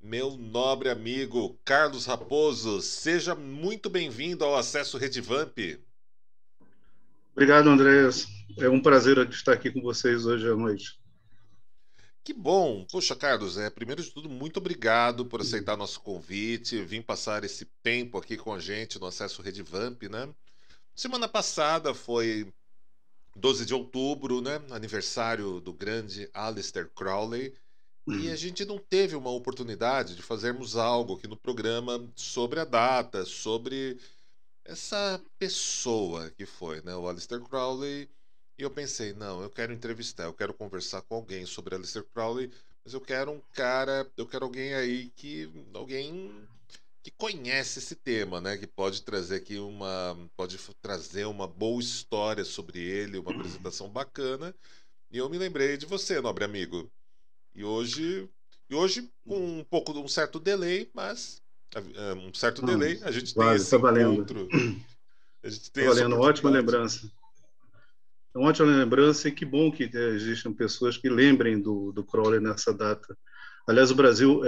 Meu nobre amigo Carlos Raposo, seja muito bem-vindo ao Acesso Redivamp. Obrigado, Andréas. É um prazer estar aqui com vocês hoje à noite. Que bom! Poxa, Carlos, primeiro de tudo, muito obrigado por aceitar nosso convite, vir passar esse tempo aqui com a gente no Acesso Redivamp, né? Semana passada foi 12 de outubro, né? Aniversário do grande Aleister Crowley, e a gente não teve uma oportunidade de fazermos algo aqui no programa sobre a data, sobre essa pessoa que foi, né, o Aleister Crowley, e eu pensei, não, eu quero entrevistar, eu quero conversar com alguém sobre Aleister Crowley, mas eu quero um cara, eu quero alguém aí alguém que conhece esse tema, né, que pode trazer aqui pode trazer uma boa história sobre ele, uma apresentação bacana, e eu me lembrei de você, nobre amigo. E hoje com um pouco de um certo delay, mas um certo Ah, delay, a gente tem vale, esse está valendo. encontro. A gente Está tem essa valendo, ótima oportunidade. lembrança. É uma ótima lembrança e que bom que existam pessoas que lembrem do Crowley nessa data. Aliás, o Brasil,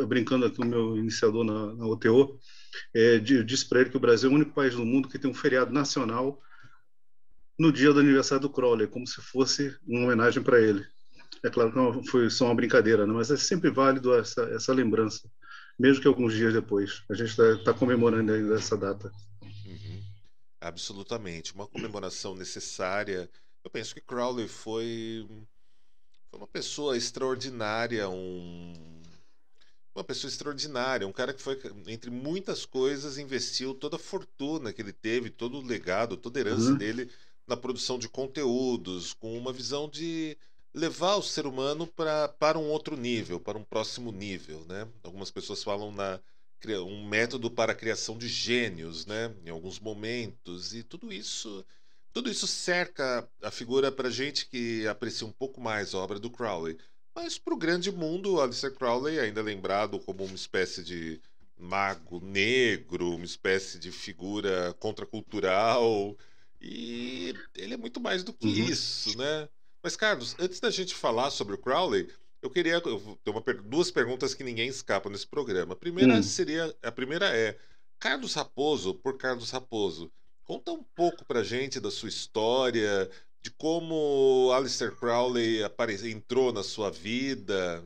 brincando aqui, o meu iniciador na UTO, disse para ele que o Brasil é o único país do mundo que tem um feriado nacional no dia do aniversário do Crowley, como se fosse uma homenagem para ele. É claro que não foi só uma brincadeira, né? Mas é sempre válido essa lembrança, mesmo que alguns dias depois. A gente está comemorando ainda essa data. Uhum, absolutamente. Uma comemoração necessária. Eu penso que Crowley foi uma pessoa extraordinária, uma pessoa extraordinária, um cara que foi, entre muitas coisas, investiu toda a fortuna que ele teve, todo o legado, toda a herança Uhum. dele na produção de conteúdos, com uma visão de levar o ser humano para um outro nível, para um próximo nível, né? Algumas pessoas falam um método para a criação de gênios, né? Em alguns momentos, e tudo isso cerca a figura para gente que aprecia um pouco mais a obra do Crowley. Mas para o grande mundo, Aleister Crowley é ainda lembrado como uma espécie de mago negro, uma espécie de figura contracultural. E ele é muito mais do que Uhum. isso, né? Mas, Carlos, antes da gente falar sobre o Crowley, eu vou ter duas perguntas que ninguém escapa nesse programa. Hum. A primeira é, Carlos Raposo, por Carlos Raposo, conta um pouco pra gente da sua história, de como Aleister Crowley entrou na sua vida.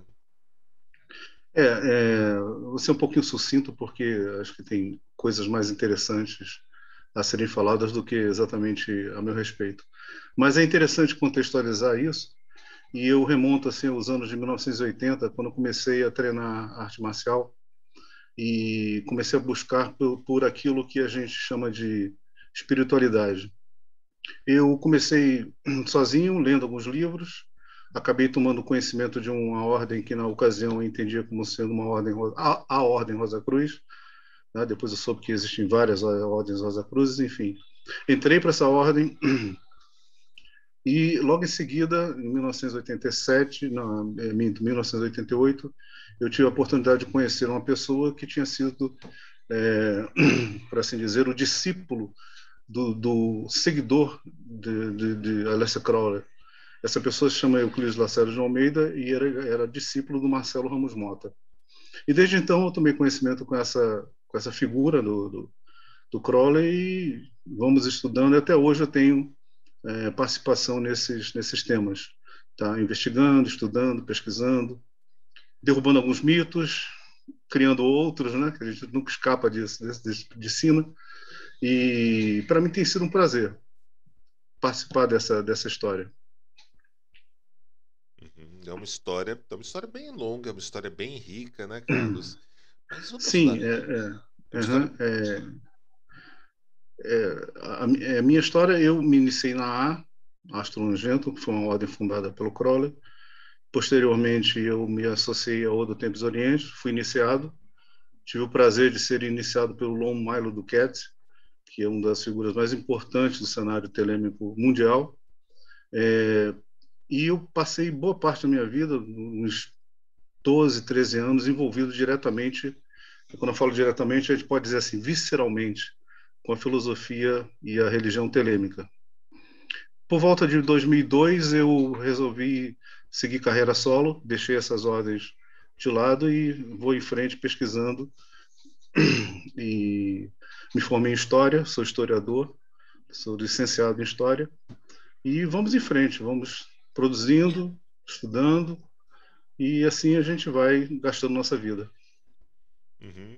Vou ser um pouquinho sucinto, porque acho que tem coisas mais interessantes a serem faladas do que exatamente a meu respeito. Mas é interessante contextualizar isso, e eu remonto assim aos anos de 1980, quando eu comecei a treinar arte marcial e comecei a buscar por aquilo que a gente chama de espiritualidade. Eu comecei sozinho, lendo alguns livros, acabei tomando conhecimento de uma ordem que, na ocasião, eu entendia como sendo uma ordem, a Ordem Rosa Cruz, né? Depois eu soube que existem várias ordens Rosa Cruzes, enfim. Entrei para essa ordem e, logo em seguida, em 1987, não, minto, 1988, eu tive a oportunidade de conhecer uma pessoa que tinha sido, por assim dizer, o discípulo do seguidor de Alessia Crowley. Essa pessoa se chama Euclides Lacerda de Almeida e era discípulo do Marcelo Ramos Mota. E desde então eu tomei conhecimento com essa figura do Crowley e vamos estudando. E até hoje eu tenho participação nesses temas, tá? Investigando, estudando, pesquisando, derrubando alguns mitos, criando outros, né? Que a gente nunca escapa de cima. E para mim tem sido um prazer participar dessa história. Uhum. É uma história bem longa, é uma história bem rica, né, Carlos? Mas vamos lá. Sim, É uma história. uhum, a minha história, eu me iniciei na Astro Ungento, que foi uma ordem fundada pelo Crowley. Posteriormente, eu me associei ao Ordo Tempos Oriente, fui iniciado. Tive o prazer de ser iniciado pelo Lon Milo Duquette, que é uma das figuras mais importantes do cenário telêmico mundial. E eu passei boa parte da minha vida, uns 12, 13 anos, envolvido diretamente, quando eu falo diretamente, a gente pode dizer assim, visceralmente, com a filosofia e a religião telêmica. Por volta de 2002, eu resolvi seguir carreira solo, deixei essas ordens de lado e vou em frente pesquisando. E me formei em História, sou historiador, sou licenciado em História, e vamos em frente, vamos produzindo, estudando, e assim a gente vai gastando nossa vida. Uhum.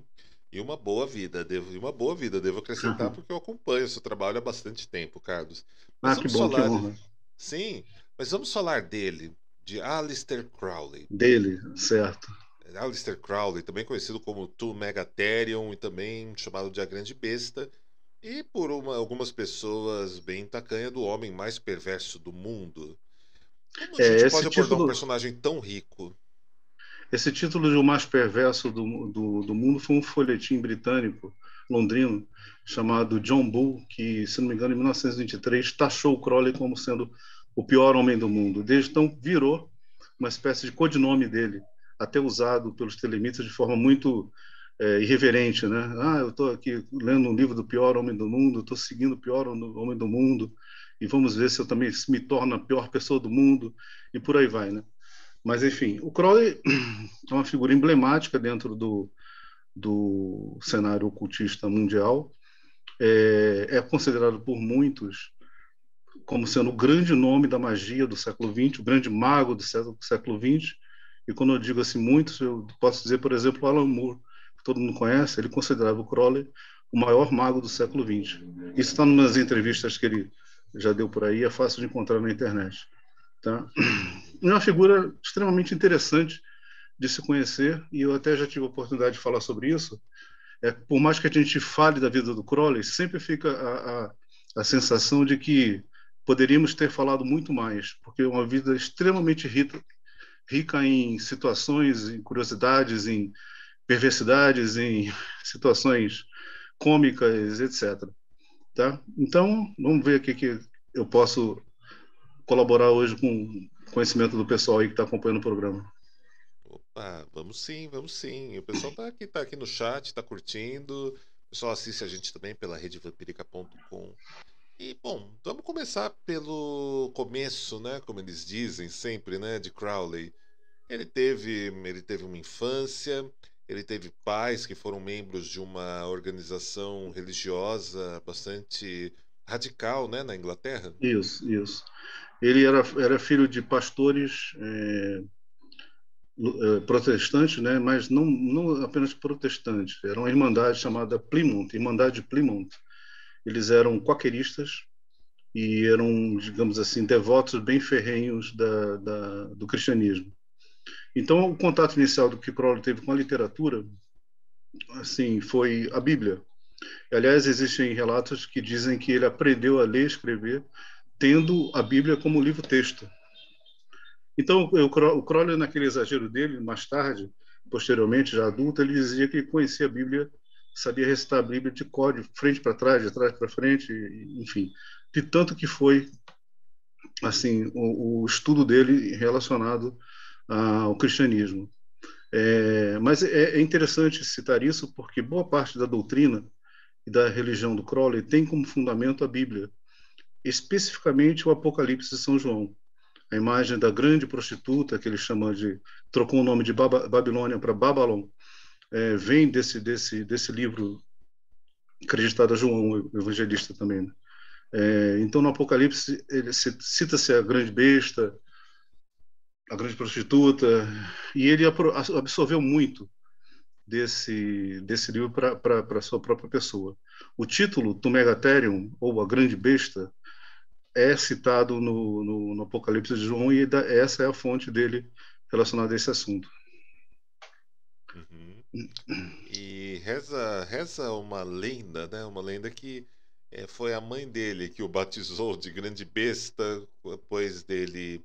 E uma boa vida, devo acrescentar, porque eu acompanho o seu trabalho há bastante tempo, Carlos. Mas Ah, que vamos bom, que falar, honra. sim, mas vamos falar dele, de Aleister Crowley. Dele, certo. Aleister Crowley, também conhecido como Tu Megatherium e também chamado de A Grande Besta, e por algumas pessoas bem tacanha do homem mais perverso do mundo. Como a gente Esse pode abordar um título, personagem tão rico? esse título de O Mais Perverso do Mundo foi um folhetim britânico, londrino, chamado John Bull, que, se não me engano, em 1923, taxou o Crowley como sendo o pior homem do mundo. Desde então, virou uma espécie de codinome dele, até usado pelos telemitas de forma muito irreverente, né? Ah, eu estou aqui lendo um livro do pior homem do mundo, estou seguindo o pior homem do mundo, e vamos ver se eu também me torno a pior pessoa do mundo, e por aí vai, né? Mas, enfim, o Crowley é uma figura emblemática dentro do cenário ocultista mundial. É considerado por muitos como sendo o grande nome da magia do século XX, o grande mago do século XX. E quando eu digo assim muitos, eu posso dizer, por exemplo, o Alan Moore, que todo mundo conhece, ele considerava o Crowley o maior mago do século XX. Isso está em umas entrevistas que ele já deu por aí, é fácil de encontrar na internet. Tá? É uma figura extremamente interessante de se conhecer, e eu até já tive a oportunidade de falar sobre isso. Por mais que a gente fale da vida do Crowley, sempre fica a sensação de que poderíamos ter falado muito mais, porque é uma vida extremamente rica em situações, em curiosidades, em perversidades, em situações cômicas, etc. Tá? Então, vamos ver aqui que eu posso colaborar hoje com o conhecimento do pessoal aí que está acompanhando o programa. Opa, vamos sim, vamos sim. O pessoal tá aqui no chat, tá curtindo. O pessoal assiste a gente também pela redevampirica.com. E, bom, vamos começar pelo começo, né? Como eles dizem sempre, né? De Crowley. Ele teve uma infância, ele teve pais que foram membros de uma organização religiosa bastante radical, né? Na Inglaterra. Isso, isso. Ele era filho de pastores protestantes, né? Mas não apenas protestantes. Era uma irmandade chamada Plymouth, Irmandade de Plymouth. Eles eram quaqueristas e eram, digamos assim, devotos bem ferrenhos do cristianismo. Então, o contato inicial do que Crowley teve com a literatura, assim, foi a Bíblia. Aliás, existem relatos que dizem que ele aprendeu a ler e escrever tendo a Bíblia como livro-texto. Então, o Crowley, naquele exagero dele, mais tarde, posteriormente, já adulto, ele dizia que conhecia a Bíblia, sabia recitar a Bíblia de cor, de frente para trás, de trás para frente, enfim. De tanto que foi assim o estudo dele relacionado ao cristianismo. Mas é interessante citar isso porque boa parte da doutrina e da religião do Crowley tem como fundamento a Bíblia, especificamente o Apocalipse de São João. A imagem da grande prostituta, que ele chama de, trocou o nome de Babilônia para Babylon, vem desse livro acreditado a João, o evangelista também. Né? Então, no Apocalipse, cita-se a grande besta, a grande prostituta, e ele absorveu muito desse livro para a sua própria pessoa. O título, Tu Megatherium, ou A Grande Besta, é citado no Apocalipse de João, e essa é a fonte dele relacionada a esse assunto. Uhum. E reza uma lenda, né? Uma lenda que foi a mãe dele que o batizou de grande besta, depois dele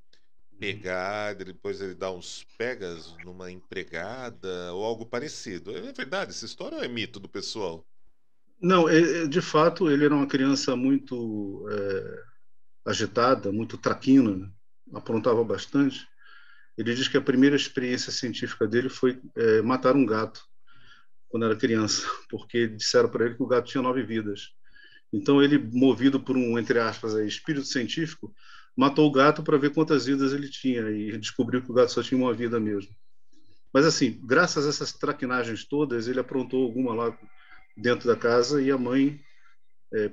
pegar, depois ele dar uns pegas numa empregada ou algo parecido. É verdade essa história ou é mito do pessoal? Não, de fato, ele era uma criança muito agitada, muito traquina, né? Aprontava bastante. Ele diz que a primeira experiência científica dele foi matar um gato quando era criança, porque disseram para ele que o gato tinha 9 vidas. Então ele, movido por um, entre aspas, espírito científico, matou o gato para ver quantas vidas ele tinha e descobriu que o gato só tinha uma vida mesmo. Mas, assim, graças a essas traquinagens todas, ele aprontou alguma lá dentro da casa e a mãe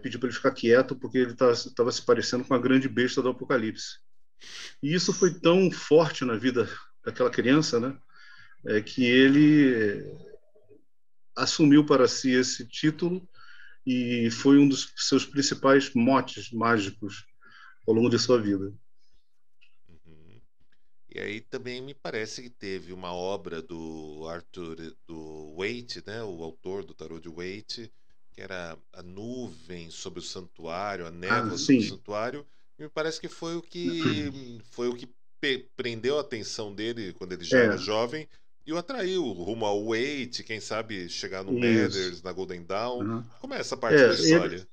pediu para ele ficar quieto porque ele estava se parecendo com a grande besta do Apocalipse. E isso foi tão forte na vida daquela criança, né, que ele assumiu para si esse título e foi um dos seus principais motes mágicos ao longo de sua vida. Uhum. E aí também me parece que teve uma obra do Arthur do Waite, né, o autor do Tarot de Waite, que era A Nuvem sobre o Santuário, A Ah, Névoa sobre o sim. Santuário. E me parece que foi o que prendeu a atenção dele quando ele já era É, jovem e o atraiu rumo ao Waite, quem sabe chegar no isso. Mathers, na Golden Dawn. Uhum. Como é essa parte da É, história?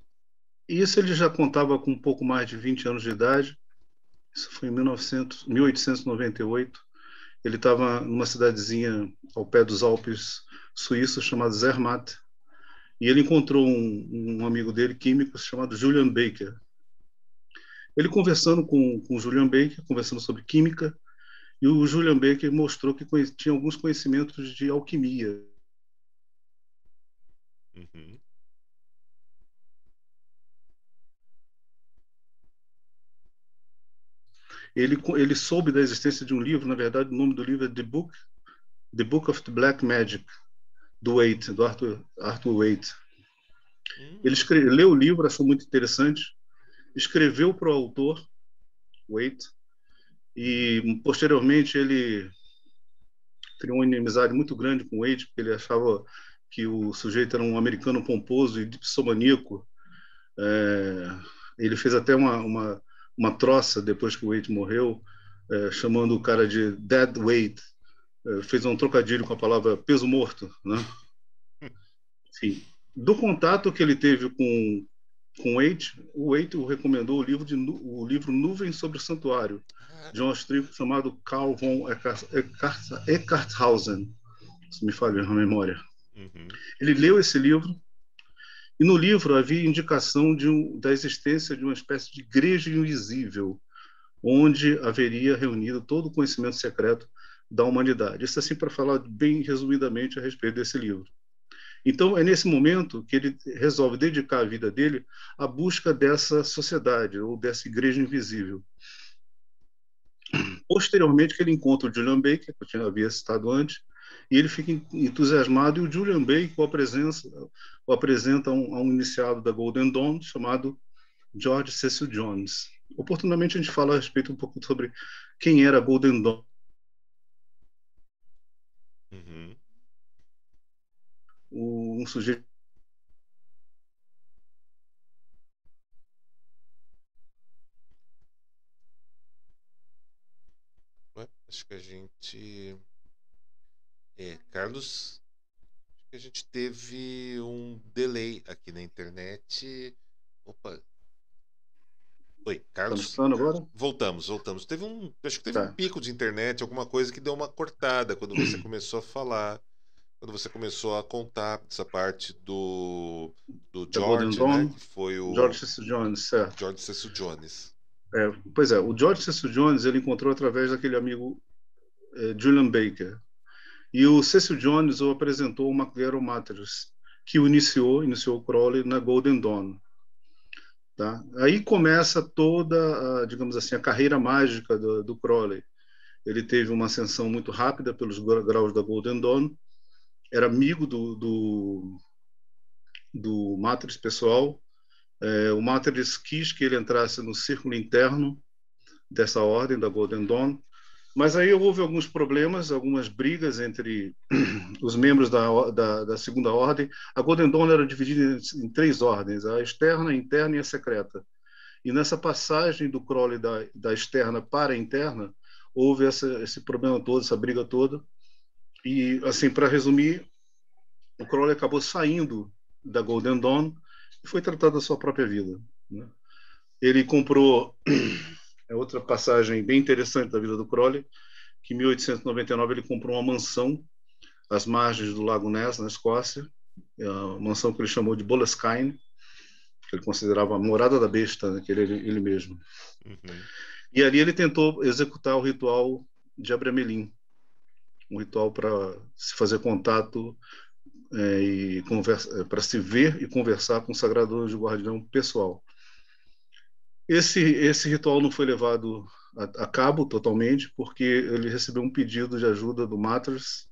isso ele já contava com um pouco mais de 20 anos de idade. Isso foi em 1898. Ele estava numa cidadezinha ao pé dos Alpes suíços chamada Zermatt. E ele encontrou um amigo dele, químico, chamado Julian Baker. Ele conversando com o Julian Baker, conversando sobre química, e o Julian Baker mostrou que tinha alguns conhecimentos de alquimia. Uhum. Ele soube da existência de um livro, na verdade, o nome do livro é The Book of the Black Magic, do Waite, do Arthur Waite. Ele Hum. leu o livro, achou muito interessante, escreveu para o autor, Waite, Uhum. e posteriormente ele criou uma inimizade muito grande com o Waite, porque ele achava que o sujeito era um americano pomposo e dipsomaníaco. Ele fez até uma troça depois que o Waite morreu, chamando o cara de Dead Weight. Fez um trocadilho com a palavra peso morto, né? Enfim, do contato que ele teve com o Waite o recomendou o livro Nuvem sobre o Santuário, Ah, de um austríaco chamado Karl von Eckarthausen, se me falha a memória. uhum. Ele leu esse livro e no livro havia indicação da existência de uma espécie de igreja invisível, onde haveria reunido todo o conhecimento secreto da humanidade. Isso assim para falar bem resumidamente a respeito desse livro. Então é nesse momento que ele resolve dedicar a vida dele à busca dessa sociedade ou dessa igreja invisível. Posteriormente que ele encontra o Julian Baker, que eu havia citado antes, e ele fica entusiasmado e o Julian Baker o apresenta a um iniciado da Golden Dawn chamado George Cecil Jones. Oportunamente a gente fala a respeito um pouco sobre quem era a Golden Dawn, Uhum. um sujeito. Ué, acho que a gente. Carlos, acho que a gente teve um delay aqui na internet. Opa, oi, Está me Carlos. escutando agora? Voltamos. Acho que teve um Tá. pico de internet, alguma coisa que deu uma cortada quando você começou a falar, quando você começou a contar essa parte do Da Golden George, né, Dawn, que foi George o Cecil Jones, certo. George Cecil Jones. Pois é, o George Cecil Jones ele encontrou através daquele amigo Julian Baker. E o Cecil Jones o apresentou o McGarry Matters, que iniciou o Crowley na Golden Dawn. Tá? Aí começa toda, digamos assim, a carreira mágica do Crowley. Ele teve uma ascensão muito rápida pelos graus da Golden Dawn, era amigo do Matters pessoal. O Matters quis que ele entrasse no círculo interno dessa ordem, da Golden Dawn, mas aí houve alguns problemas, algumas brigas entre os membros da segunda ordem. A Golden Dawn era dividida em três ordens, a externa, a interna e a secreta. E nessa passagem do Crowley da externa para a interna, houve esse problema todo, essa briga toda. E, assim, para resumir, o Crowley acabou saindo da Golden Dawn e foi tratar da sua própria vida, né? Ele comprou, é outra passagem bem interessante da vida do Crowley, que em 1899 ele comprou uma mansão às margens do Lago Ness, na Escócia, uma mansão que ele chamou de Boleskine, que ele considerava a morada da besta, né, que ele mesmo. Uhum. E ali ele tentou executar o ritual de Abramelin, um ritual para se fazer contato e para se ver e conversar com o sagrado anjo guardião pessoal. Esse ritual não foi levado a cabo totalmente, porque ele recebeu um pedido de ajuda do Matters,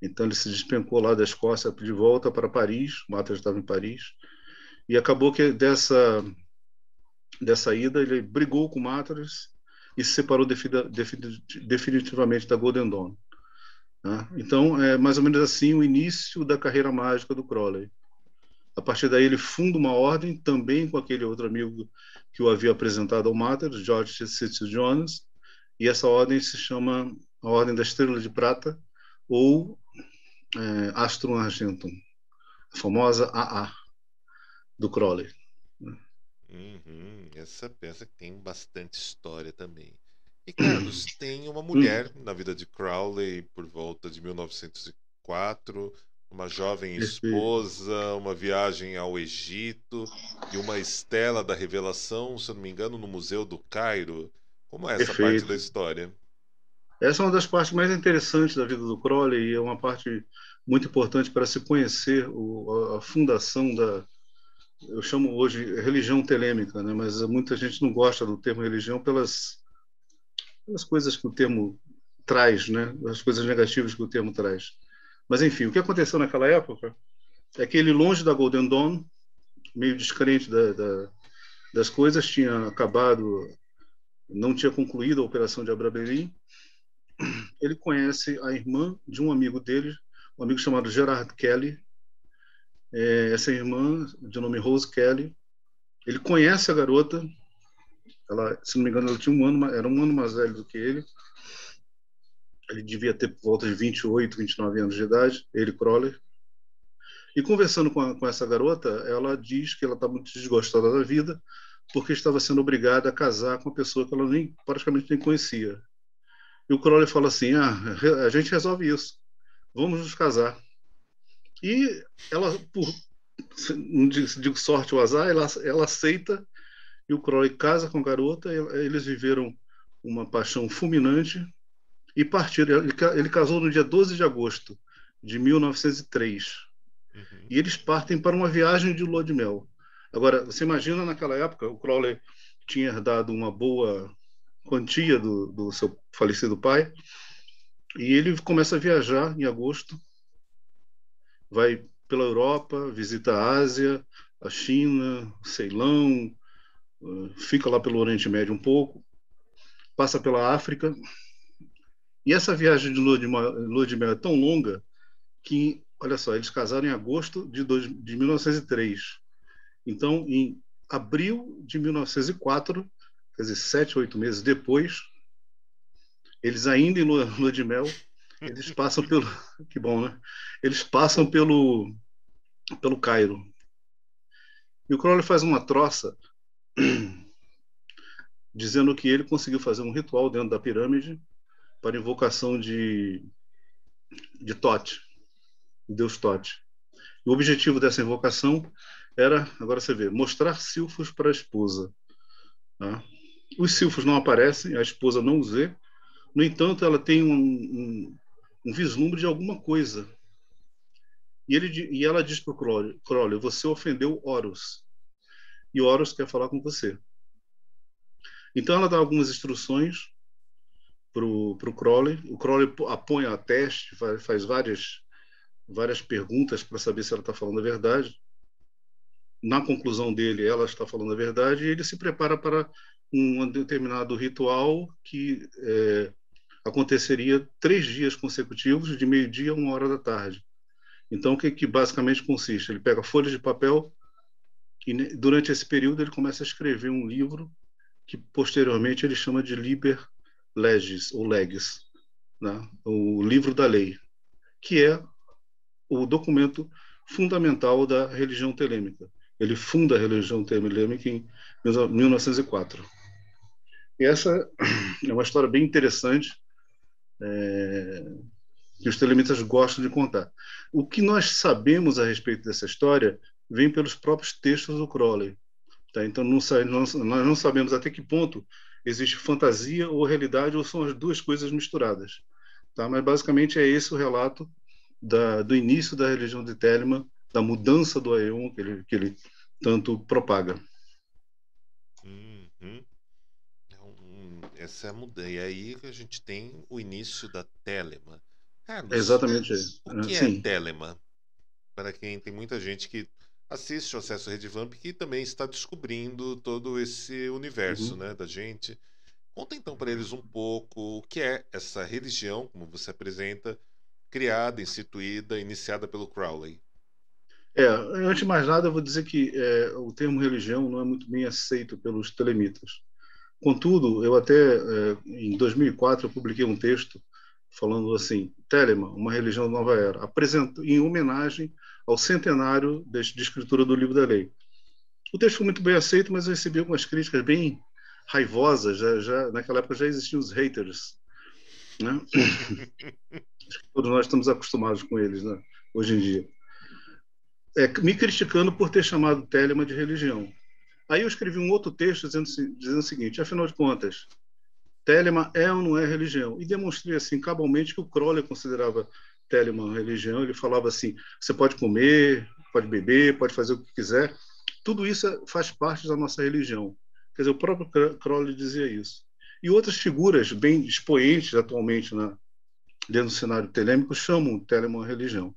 então ele se despencou lá da Escócia de volta para Paris, o Matters estava em Paris, e acabou que dessa ida ele brigou com o Matters e se separou definitivamente da Golden Dawn. Né? Então, é mais ou menos assim o início da carreira mágica do Crowley. A partir daí ele funda uma ordem, também com aquele outro amigo que o havia apresentado ao Matters, George C. Jones, e essa ordem se chama a Ordem da Estrela de Prata, ou Astrum Argentum, a famosa AA do Crowley. Essa peça tem bastante história também. E, Carlos, tem uma mulher na vida de Crowley por volta de 1904, uma jovem esposa, uma viagem ao Egito e uma estela da Revelação, se eu não me engano, no Museu do Cairo. Como é essa parte da história? Essa é uma das partes mais interessantes da vida do Crowley e é uma parte muito importante para se conhecer a fundação da, eu chamo hoje religião telêmica, né? Mas muita gente não gosta do termo religião pelas coisas que o termo traz, né? As coisas negativas que o termo traz. Mas, enfim, o que aconteceu naquela época é que ele, longe da Golden Dawn, meio descrente das coisas, tinha acabado, não tinha concluído a operação de Abramelin. Ele conhece a irmã de um amigo dele, um amigo chamado Gerard Kelly. Essa irmã, de nome Rose Kelly, ele conhece a garota. Ela, se não me engano, ela tinha era um ano mais velho do que ele. Ele devia ter por volta de 28, 29 anos de idade, ele, Crowley. E conversando com essa garota, ela diz que ela está muito desgostada da vida porque estava sendo obrigada a casar com uma pessoa que ela praticamente nem conhecia. E o Crowley fala assim, a gente resolve isso, vamos nos casar. E ela, por, não digo sorte ou azar, ela aceita e o Crowley casa com a garota, eles viveram uma paixão fulminante e partiram. Ele casou no dia 12 de agosto de 1903. E eles partem para uma viagem de lua de mel. Agora, você imagina naquela época, o Crowley tinha herdado uma boa quantia do seu falecido pai, e ele começa a viajar em agosto, vai pela Europa, visita a Ásia, a China, Ceilão, fica lá pelo Oriente Médio um pouco, passa pela África, e essa viagem de lua de mel é tão longa que, olha só, eles casaram em agosto de 1903. Então, em abril de 1904, quer dizer, 7, 8 meses depois, eles ainda em lua de mel, eles passam pelo... Que bom, né? Eles passam pelo Cairo. E o Crowley faz uma troça dizendo que ele conseguiu fazer um ritual dentro da pirâmide para invocação de Tote, Deus Tote. O objetivo dessa invocação era, agora você vê, mostrar silfos para a esposa. Tá? Os silfos não aparecem, a esposa não os vê, no entanto, ela tem um vislumbre de alguma coisa. E ela diz para o Crowley, você ofendeu Horus, e Horus quer falar com você. Então ela dá algumas instruções para o Crowley põe a teste, faz várias perguntas para saber se ela está falando a verdade. Na conclusão dele, ela está falando a verdade e ele se prepara para um determinado ritual que aconteceria 3 dias consecutivos, de meio-dia a 1h da tarde. Então, o que basicamente consiste? Ele pega folhas de papel e, durante esse período, ele começa a escrever um livro que, posteriormente, ele chama de Liber Legis, ou Legis, né? O livro da lei, que é o documento fundamental da religião telêmica. Ele funda a religião telêmica em 1904. E essa é uma história bem interessante, que os telemitas gostam de contar. O que nós sabemos a respeito dessa história vem pelos próprios textos do Crowley. Tá? Então, nós não sabemos até que ponto existe fantasia ou realidade, ou são as duas coisas misturadas. tá? Mas basicamente é esse o relato do início da religião de Telemann, da mudança do Aeon que ele tanto propaga. Uhum. Essa é a mudança. E aí que a gente tem o início da Telema. É Carlos, exatamente, o que é sim. Telema? Para quem tem muita gente que assiste o Acesso Redvamp que também está descobrindo todo esse universo, Uhum. né, da gente. Conta então para eles um pouco o que é essa religião, como você apresenta, criada, instituída, iniciada pelo Crowley. Antes de mais nada, eu vou dizer que o termo religião não é muito bem aceito pelos telemitas. Contudo, eu até, em 2004, eu publiquei um texto falando assim, Telemann, uma religião da nova era, em homenagem ao centenário de escritura do Livro da Lei. O texto foi muito bem aceito, mas eu recebi algumas críticas bem raivosas. Naquela época já existiam os haters, né? Acho que todos nós estamos acostumados com eles, né? Hoje em dia. Me criticando por ter chamado Telemann de religião. Aí eu escrevi um outro texto dizendo o seguinte, afinal de contas, Telemann é ou não é religião? E demonstrei assim, cabalmente, que o Crowley considerava Telemann religião. Ele falava assim, você pode comer, pode beber, pode fazer o que quiser. Tudo isso faz parte da nossa religião. Quer dizer, o próprio Crowley dizia isso. E outras figuras bem expoentes atualmente dentro do cenário telêmico chamam Telemann religião.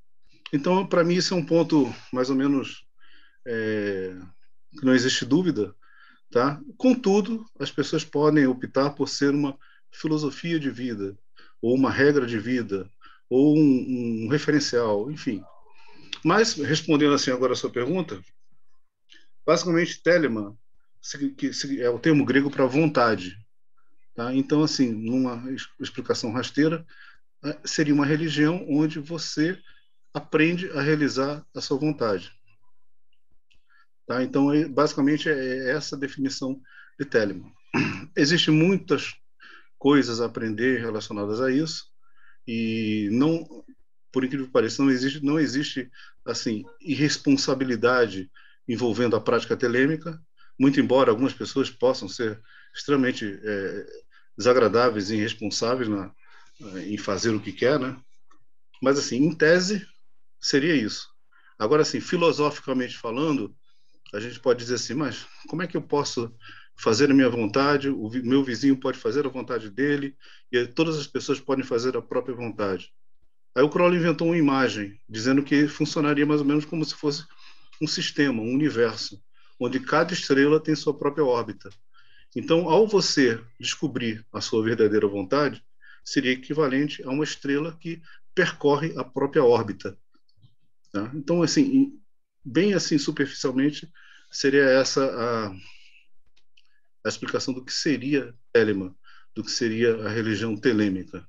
Então, para mim, isso é um ponto mais ou menos que não existe dúvida, tá? Contudo, as pessoas podem optar por ser uma filosofia de vida, ou uma regra de vida, ou um referencial, enfim. Mas, respondendo assim agora a sua pergunta, basicamente, Telemann que é o termo grego para vontade. Tá? Então, assim, numa explicação rasteira, seria uma religião onde você aprende a realizar a sua vontade. Tá? Então, basicamente, é essa a definição de Telemann. Existem muitas coisas a aprender relacionadas a isso e não, por incrível que pareça, não existe assim irresponsabilidade envolvendo a prática telêmica, muito embora algumas pessoas possam ser extremamente desagradáveis e irresponsáveis em fazer o que quer, né? Mas assim, em tese seria isso. Agora, assim, filosoficamente falando, a gente pode dizer assim, mas como é que eu posso fazer a minha vontade, meu vizinho pode fazer a vontade dele, e todas as pessoas podem fazer a própria vontade. Aí o Crowley inventou uma imagem, dizendo que funcionaria mais ou menos como se fosse um sistema, um universo, onde cada estrela tem sua própria órbita. Então, ao você descobrir a sua verdadeira vontade, seria equivalente a uma estrela que percorre a própria órbita. Tá? Então, assim, bem assim superficialmente, seria essa a explicação do que seria Telemann, do que seria a religião telêmica.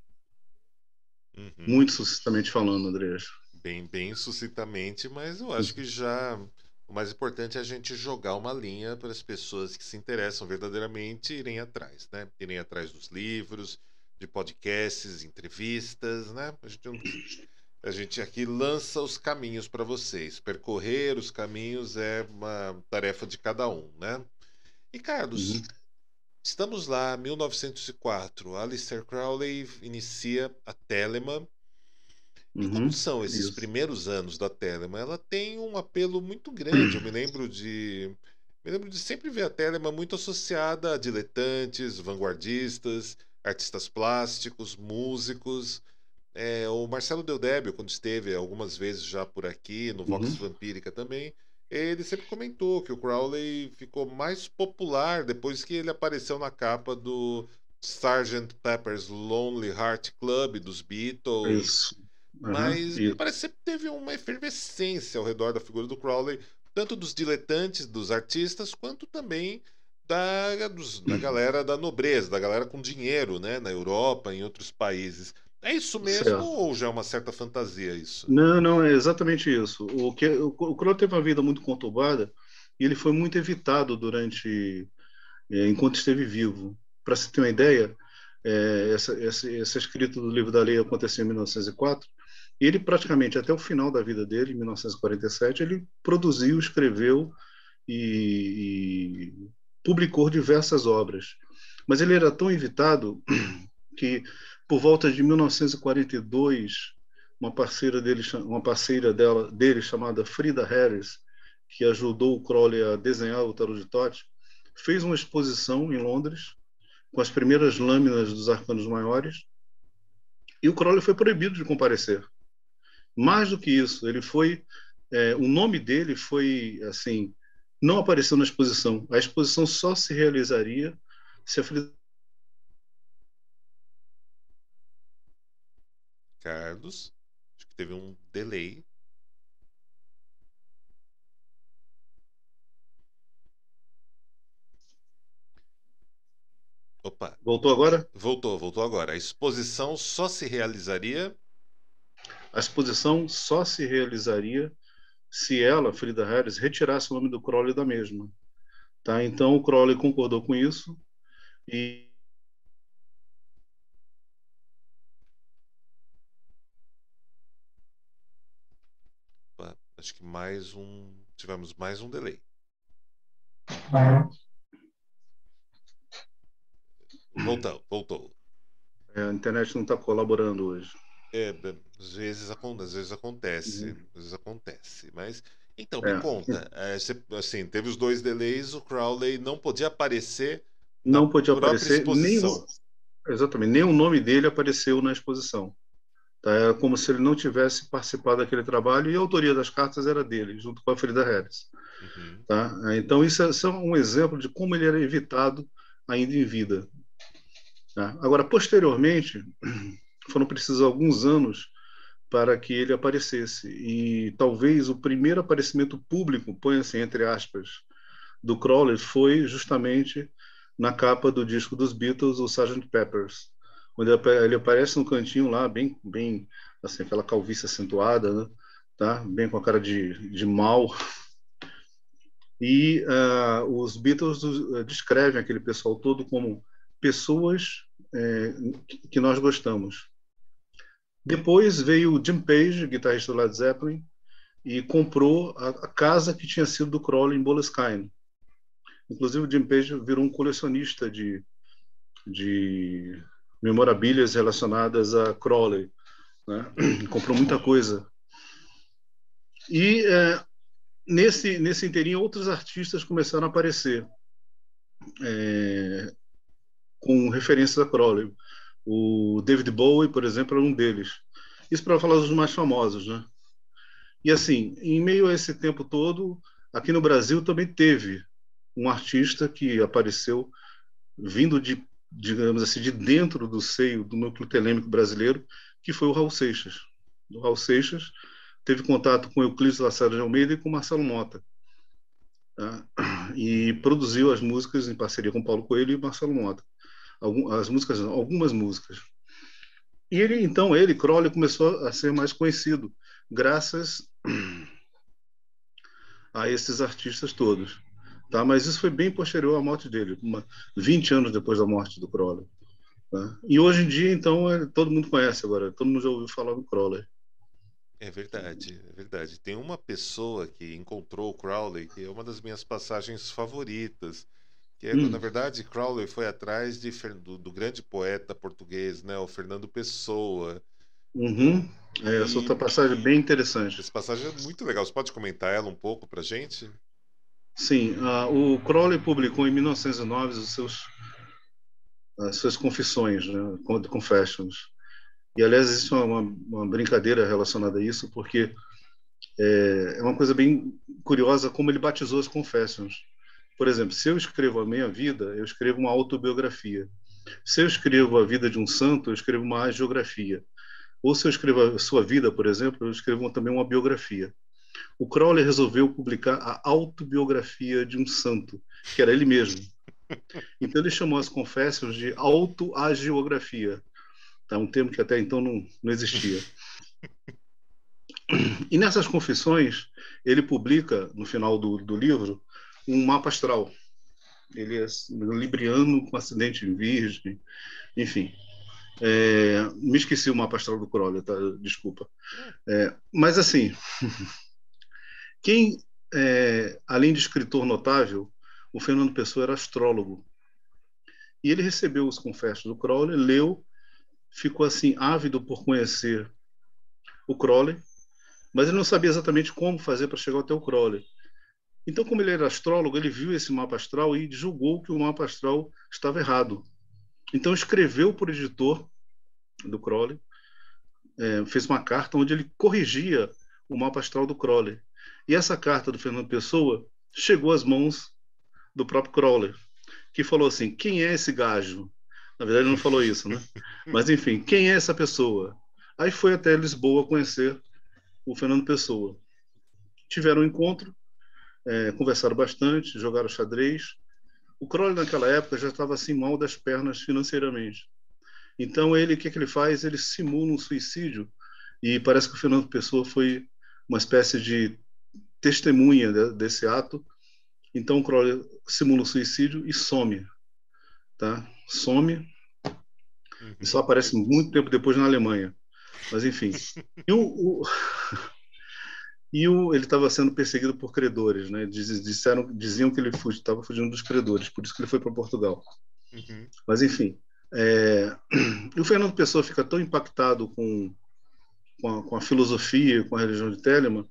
Uhum. Muito sucintamente falando, Andreas. Bem, bem sucintamente, mas eu acho que já o mais importante é a gente jogar uma linha para as pessoas que se interessam verdadeiramente irem atrás, né? Irem atrás dos livros, de podcasts, entrevistas, né? A gente aqui lança os caminhos para vocês. Percorrer os caminhos é uma tarefa de cada um, né? E Carlos, Uhum, estamos lá, 1904. Aleister Crowley inicia a Telemann. E como uhum, são esses isso. primeiros anos da Telemann? Ela tem um apelo muito grande. Eu me lembro de sempre ver a Telemann muito associada a diletantes, vanguardistas, artistas plásticos, músicos. O Marcelo Deldébio, quando esteve algumas vezes já por aqui, no Vox Uhum, Vampírica também, ele sempre comentou que o Crowley ficou mais popular depois que ele apareceu na capa do Sgt. Pepper's Lonely Heart Club dos Beatles. isso. Uhum, Mas me isso. parece que sempre teve uma efervescência ao redor da figura do Crowley, tanto dos diletantes, dos artistas, quanto também da galera da nobreza, da galera com dinheiro, né, na Europa, em outros países. É isso mesmo Certo. ou já é uma certa fantasia isso? Não, não, é exatamente isso. O Crow teve uma vida muito conturbada e ele foi muito evitado enquanto esteve vivo. Para se ter uma ideia, essa escrita do livro da lei aconteceu em 1904 e ele praticamente até o final da vida dele, em 1947, ele produziu, escreveu e publicou diversas obras. Mas ele era tão evitado que por volta de 1942, uma parceira dele chamada Frida Harris, que ajudou o Crowley a desenhar o Tarot de Thoth, fez uma exposição em Londres com as primeiras lâminas dos arcanos maiores, e o Crowley foi proibido de comparecer. Mais do que isso, o nome dele foi assim, não apareceu na exposição. A exposição só se realizaria se a Frida. Carlos, acho que teve um delay. Opa, Voltou agora? voltou agora. A exposição só se realizaria. A exposição só se realizaria se ela, Frida Harris, retirasse o nome do Crowley da mesma. Tá? Então o Crowley concordou com isso e Opa, acho que mais um. Tivemos mais um delay. Voltou. a internet não está colaborando hoje. Às vezes, acontece. Uhum. Às vezes acontece. Mas, então, me É, conta. Assim, teve os dois delays, o Crowley não podia aparecer na não podia própria aparecer exposição. exatamente, nem o nome dele apareceu na exposição. Tá? É como se ele não tivesse participado daquele trabalho e a autoria das cartas era dele, junto com a Frida Harris. Uhum. Tá? Então, isso é só um exemplo de como ele era evitado ainda em vida. Tá? Agora, posteriormente, foram precisos alguns anos para que ele aparecesse. E talvez o primeiro aparecimento público, põe assim entre aspas, do Crowley foi justamente na capa do disco dos Beatles, o Sgt. Peppers, onde ele aparece no cantinho lá, bem assim, aquela calvície acentuada, né? Tá? Bem com a cara de mal. E os Beatles descrevem aquele pessoal todo como pessoas que nós gostamos. Depois veio o Jim Page, guitarrista do Led Zeppelin, e comprou a casa que tinha sido do Crowley em Boleskine. Inclusive, o Jim Page virou um colecionista de memorabilias relacionadas a Crowley. Né? Comprou muita coisa. E nesse inteirinho, outros artistas começaram a aparecer com referências a Crowley. O David Bowie, por exemplo, era um deles. Isso para falar dos mais famosos, né? E assim, em meio a esse tempo todo, aqui no Brasil também teve um artista que apareceu vindo digamos assim, de dentro do seio do núcleo telêmico brasileiro, que foi o Raul Seixas. O Raul Seixas teve contato com Euclides Lacerda de Almeida e com Marcelo Mota. Tá? E produziu as músicas em parceria com Paulo Coelho e Marcelo Mota. Algumas músicas. E ele, Crowley, começou a ser mais conhecido, graças a esses artistas todos. Tá? Mas isso foi bem posterior à morte dele, 20 anos depois da morte do Crowley. Tá? E hoje em dia, então, todo mundo conhece agora, todo mundo já ouviu falar do Crowley. É verdade, é verdade. Tem uma pessoa que encontrou o Crowley, que é uma das minhas passagens favoritas, que é, na verdade, Crowley foi atrás do grande poeta português, né, o Fernando Pessoa. Uhum. Essa outra E passagem é bem interessante. essa passagem é muito legal. Você pode comentar ela um pouco pra gente? Sim, o Crowley publicou em 1909 as suas confissões, né, Confessions. E, aliás, existe uma brincadeira relacionada a isso, porque é uma coisa bem curiosa como ele batizou as Confessions. Por exemplo, se eu escrevo a minha vida, eu escrevo uma autobiografia. Se eu escrevo a vida de um santo, eu escrevo uma hagiografia. Ou se eu escrevo a sua vida, por exemplo, eu escrevo também uma biografia. O Crowley resolveu publicar a autobiografia de um santo, que era ele mesmo. Então ele chamou as Confessions de autoagiografia, tá? Um termo que até então não existia. E nessas confissões, ele publica, no final do livro, um mapa astral. Ele é libriano com acidente em virgem, enfim. Me esqueci o mapa astral do Crowley, tá? Desculpa. Mas, assim, além de escritor notável, o Fernando Pessoa era astrólogo. E ele recebeu os confessos do Crowley, leu ficou assim ávido por conhecer o Crowley, mas ele não sabia exatamente como fazer para chegar até o Crowley. Então, como ele era astrólogo, ele viu esse mapa astral e julgou que o mapa astral estava errado. Então, escreveu para o editor do Crowley, fez uma carta onde ele corrigia o mapa astral do Crowley. E essa carta do Fernando Pessoa chegou às mãos do próprio Crowley, que falou assim: quem é esse gajo? Na verdade, ele não falou isso, né? Mas, enfim, quem é essa pessoa? Aí foi até Lisboa conhecer o Fernando Pessoa. Tiveram um encontro, conversaram bastante, jogaram xadrez. O Crowley, naquela época, já estava assim mal das pernas financeiramente. Então, ele, o que ele faz? Ele simula um suicídio e parece que o Fernando Pessoa foi uma espécie de testemunha desse ato. Então, o Crowley simula um suicídio e some, tá? Some e só Uhum. aparece muito tempo depois na Alemanha. Mas, enfim. E ele estava sendo perseguido por credores, né? Diziam que ele estava fugindo dos credores, por isso que ele foi para Portugal. Uhum. Mas, enfim. E o Fernando Pessoa fica tão impactado com a filosofia, com a religião de Telemann,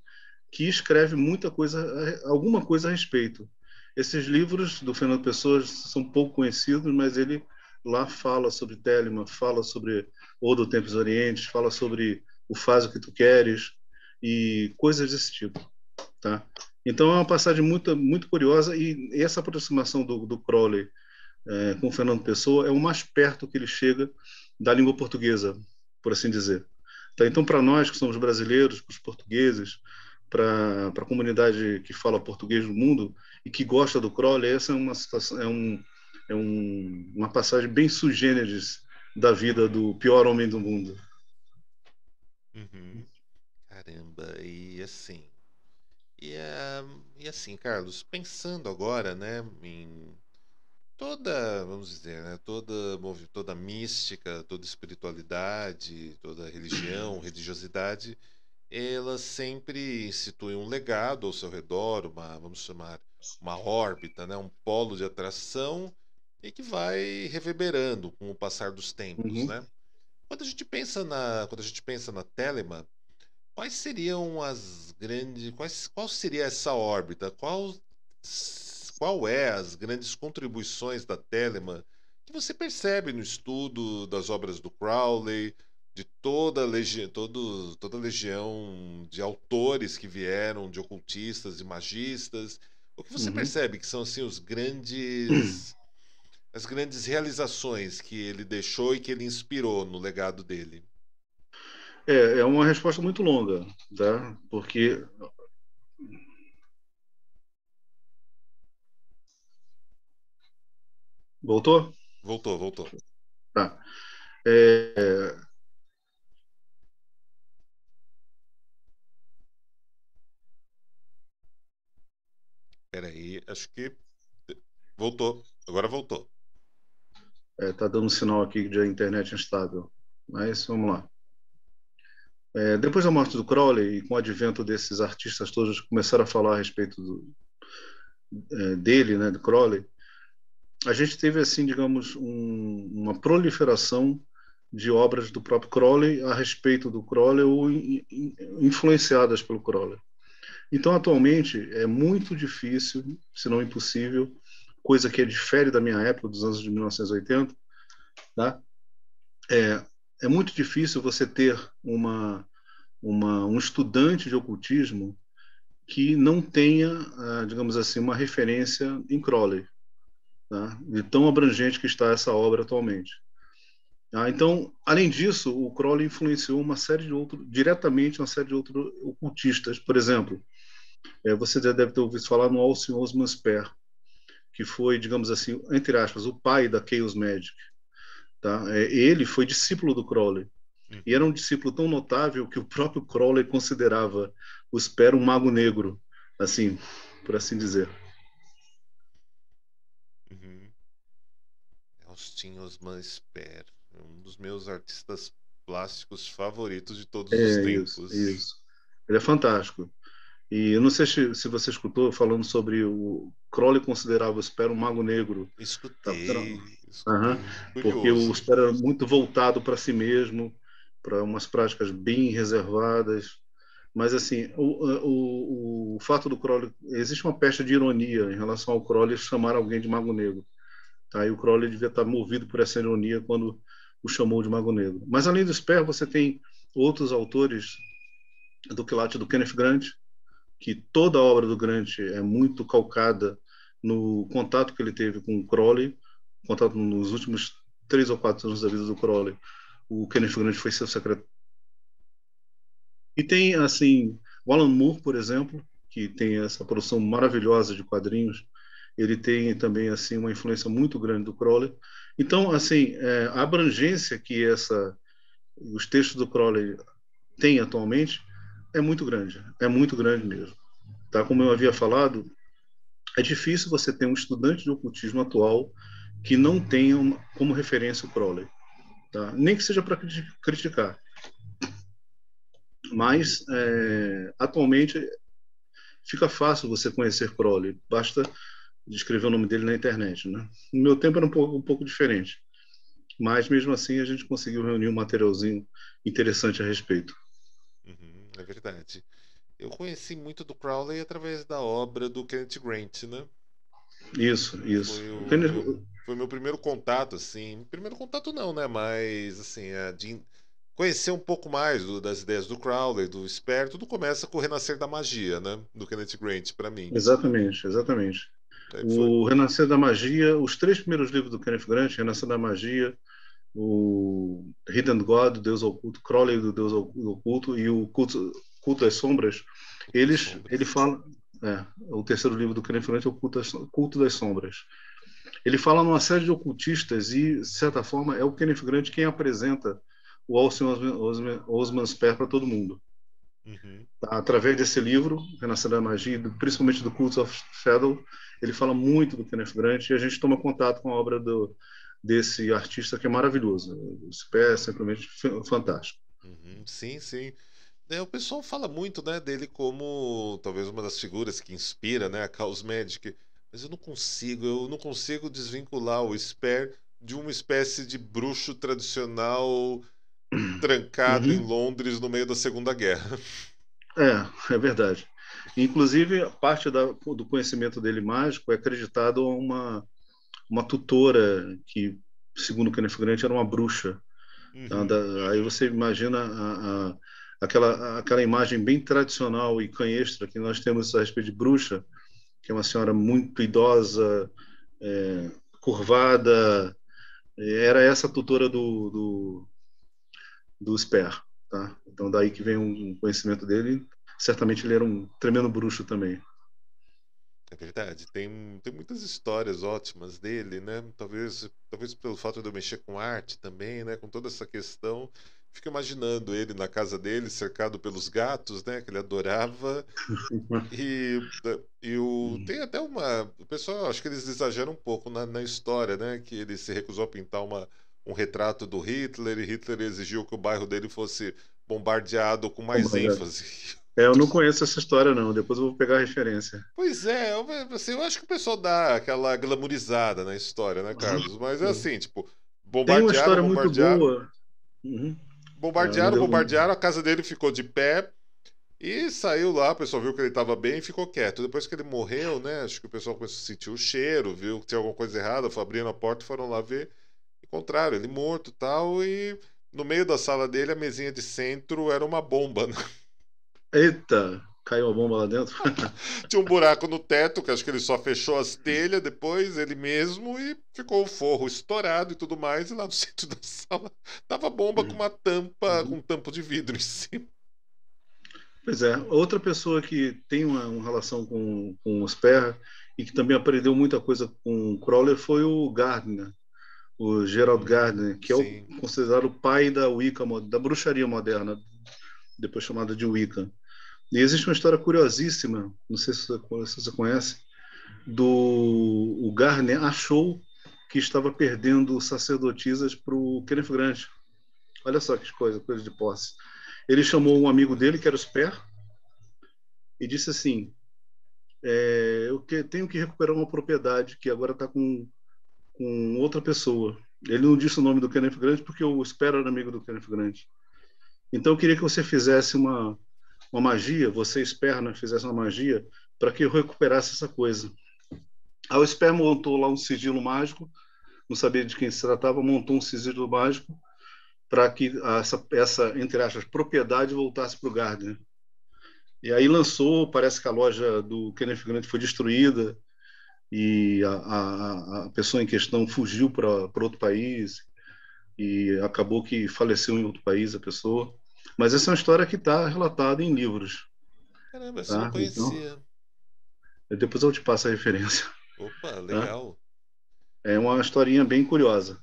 que escreve muita coisa, alguma coisa a respeito. Esses livros do Fernando Pessoa são pouco conhecidos, mas ele lá fala sobre Telemann, fala sobre Odo Tempos Orientes, fala sobre o Faz o que tu queres e coisas desse tipo, tá? Então é uma passagem muito muito curiosa e essa aproximação do Crowley com o Fernando Pessoa é o mais perto que ele chega da língua portuguesa, por assim dizer. Tá? Então, para nós que somos brasileiros, para os portugueses, para a comunidade que fala português no mundo e que gosta do Crowley, essa é uma situação, uma passagem bem sui generis da vida do pior homem do mundo. Uhum. Caramba, e, é, e assim, Carlos, pensando agora, né, em toda, vamos dizer, né, toda mística, toda espiritualidade, toda religião, religiosidade, ela sempre institui um legado ao seu redor, vamos chamar, uma órbita, né, um polo de atração e que vai reverberando com o passar dos tempos, Uhum. né? Quando a gente pensa na Telema, quais seriam as grandes, qual seria essa órbita? Qual é as grandes contribuições da Telemann que você percebe no estudo das obras do Crowley, de toda a legião de autores que vieram, de ocultistas e magistas? O que você Uhum. percebe que são assim as grandes realizações que ele deixou e que ele inspirou no legado dele? É uma resposta muito longa, tá? Porque voltou? Voltou, voltou. Tá. É, Peraí, acho que voltou. Agora voltou. tá dando um sinal aqui de internet instável. Mas vamos lá. Depois da morte do Crowley e com o advento desses artistas todos que começaram a falar a respeito dele, né, do Crowley, a gente teve assim, digamos, uma proliferação de obras do próprio Crowley a respeito do Crowley ou influenciadas pelo Crowley. Então, atualmente, é muito difícil, se não impossível, coisa que difere da minha época, dos anos de 1980, tá? É, é muito difícil você ter um estudante de ocultismo que não tenha, digamos assim, uma referência em Crowley, tá? De tão abrangente que está essa obra atualmente. Então, além disso, o Crowley influenciou diretamente uma série de outros ocultistas. Por exemplo, você já deve ter ouvido falar no Alcin Osman Spare, que foi, digamos assim, entre aspas, o pai da Chaos Magic. Tá? Ele foi discípulo do Crowley. E era Uhum, um discípulo tão notável que o próprio Crowley considerava o Spare um mago negro, assim, por assim dizer. uhum. Austin Osman Spare, um dos meus artistas plásticos favoritos de todos os Isso, tempos. isso. Ele é fantástico. E eu não sei se você escutou falando sobre o Crowley considerava o Spare um mago negro. Tá? Escutei, Aham. Escutei. Porque o Curioso. Sper era muito voltado para si mesmo, para umas práticas bem reservadas. Mas, assim, o fato do Crowley... Existe uma pecha de ironia em relação ao Crowley chamar alguém de Mago Negro. Tá? E o Crowley devia estar movido por essa ironia quando o chamou de Mago Negro. Mas, além do Sper, você tem outros autores do quilate do Kenneth Grant, que toda a obra do Grant é muito calcada no contato que ele teve com o Crowley, contato nos últimos 3 ou 4 anos da vida do Crowley. O Kenneth Grant foi seu secretário. E tem, assim, o Alan Moore, por exemplo, que tem essa produção maravilhosa de quadrinhos. Ele tem também, assim, uma influência muito grande do Crowley. Então, assim, a abrangência que os textos do Crowley têm atualmente é muito grande mesmo. Tá? Como eu havia falado, é difícil você ter um estudante de ocultismo atual que não tenha como referência o Crowley, tá? Nem que seja para criticar. Mas, atualmente, fica fácil você conhecer Crowley, basta escrever o nome dele na internet. Né? No meu tempo era um pouco diferente, mas mesmo assim a gente conseguiu reunir um materialzinho interessante a respeito. Uhum, é verdade. Eu conheci muito do Crowley através da obra do Kenneth Grant, né? Isso, isso. Foi o meu primeiro contato, assim. Primeiro contato não, né? Mas, assim, de conhecer um pouco mais das ideias do Crowley, do Sper, tudo começa com o Renascer da Magia, né? Do Kenneth Grant, para mim. Exatamente, exatamente. Aí foi. O Renascer da Magia, os 3 primeiros livros do Kenneth Grant, Renascer da Magia, o Hidden God, do Deus Oculto, Crowley do Deus Oculto e o Culto às Sombras, Culto das ele Sombras. fala, o terceiro livro do Kenneth Grant é o Culto das Sombras. Ele fala numa série de ocultistas e, de certa forma, é o Kenneth Grant quem apresenta o Alcin Osman Spare para todo mundo. Uhum. Tá? Através desse livro, Renascer da Magia, principalmente do Cult of Shadow, ele fala muito do Kenneth Grant e a gente toma contato com a obra desse artista que é maravilhoso. O Spare é simplesmente fantástico. Uhum. Sim, sim. O pessoal fala muito, né, dele como talvez uma das figuras que inspira, né, a Chaos Magic, mas eu não consigo desvincular o Sper de uma espécie de bruxo tradicional trancado em Uhum. Londres no meio da Segunda Guerra. É verdade. Inclusive, parte do conhecimento dele mágico é acreditado a uma tutora que, segundo o Kenneth Grant, era uma bruxa. Tá? Uhum. Aí você imagina aquela imagem bem tradicional e canhestra que nós temos a respeito de bruxa, que é uma senhora muito idosa, curvada. Era essa a tutora do Sper. Tá? Então, daí que vem um conhecimento dele. Certamente ele era um tremendo bruxo também. É verdade, tem muitas histórias ótimas dele, né? Talvez pelo fato de eu mexer com arte também, né? Com toda essa questão. Fico imaginando ele na casa dele, cercado pelos gatos, né? Que ele adorava. E, tem até uma. O pessoal, acho que eles exageram um pouco na história, né? Que ele se recusou a pintar um retrato do Hitler e Hitler exigiu que o bairro dele fosse bombardeado com mais ênfase. Eu não conheço essa história, não. Depois eu vou pegar a referência. Pois é, assim, eu acho que o pessoal dá aquela glamourizada na história, né, Carlos? Mas é assim, tipo, Tem uma bombardearam, história muito bombardearam, boa. Uhum. Me bombardearam, deu... bombardearam, a casa dele ficou de pé e saiu lá, o pessoal viu que ele estava bem e ficou quieto. Depois que ele morreu, né, acho que o pessoal começou a sentir o cheiro, viu que tinha alguma coisa errada, foi abrindo a porta e foram lá ver. Encontraram ele morto e tal, e no meio da sala dele, a mesinha de centro era uma bomba, né? Eita, caiu a bomba lá dentro. Tinha um buraco no teto, que acho que ele só fechou as telhas depois, ele mesmo, e ficou o forro estourado e tudo mais. E lá no centro da sala tava a bomba com uma tampa, com um tampo de vidro em cima. Pois é, outra pessoa que tem uma relação com os Sper e que também aprendeu muita coisa com o Crowley foi o Gardner, o Gerald Gardner, que é Sim. considerado o pai da Wicca, da bruxaria moderna, depois chamada de Wicca. E existe uma história curiosíssima, não sei se você conhece, o Gardner achou que estava perdendo sacerdotisas para o Kenneth Grant. Olha só que coisa de posse. Ele chamou um amigo dele, que era o Sper, e disse assim: eu tenho que recuperar uma propriedade que agora está com com outra pessoa. Ele não disse o nome do Kenneth Grant porque o Sperry era amigo do Kenneth Grant. Então eu queria que você fizesse uma magia, você, Sperry, né, fizesse uma magia para que eu recuperasse essa coisa. Aí o Sperry montou lá um sigilo mágico, não sabia de quem se tratava, montou um sigilo mágico para que essa, entre aspas, propriedade voltasse para o Gardner. E aí lançou, parece que a loja do Kenneth Grant foi destruída e a pessoa em questão fugiu para outro país e acabou que faleceu em outro país a pessoa. Mas essa é uma história que está relatada em livros, Caramba, essa eu não tá? Então, conhecia. depois eu te passo a referência, Opa, tá? legal. É uma historinha bem curiosa.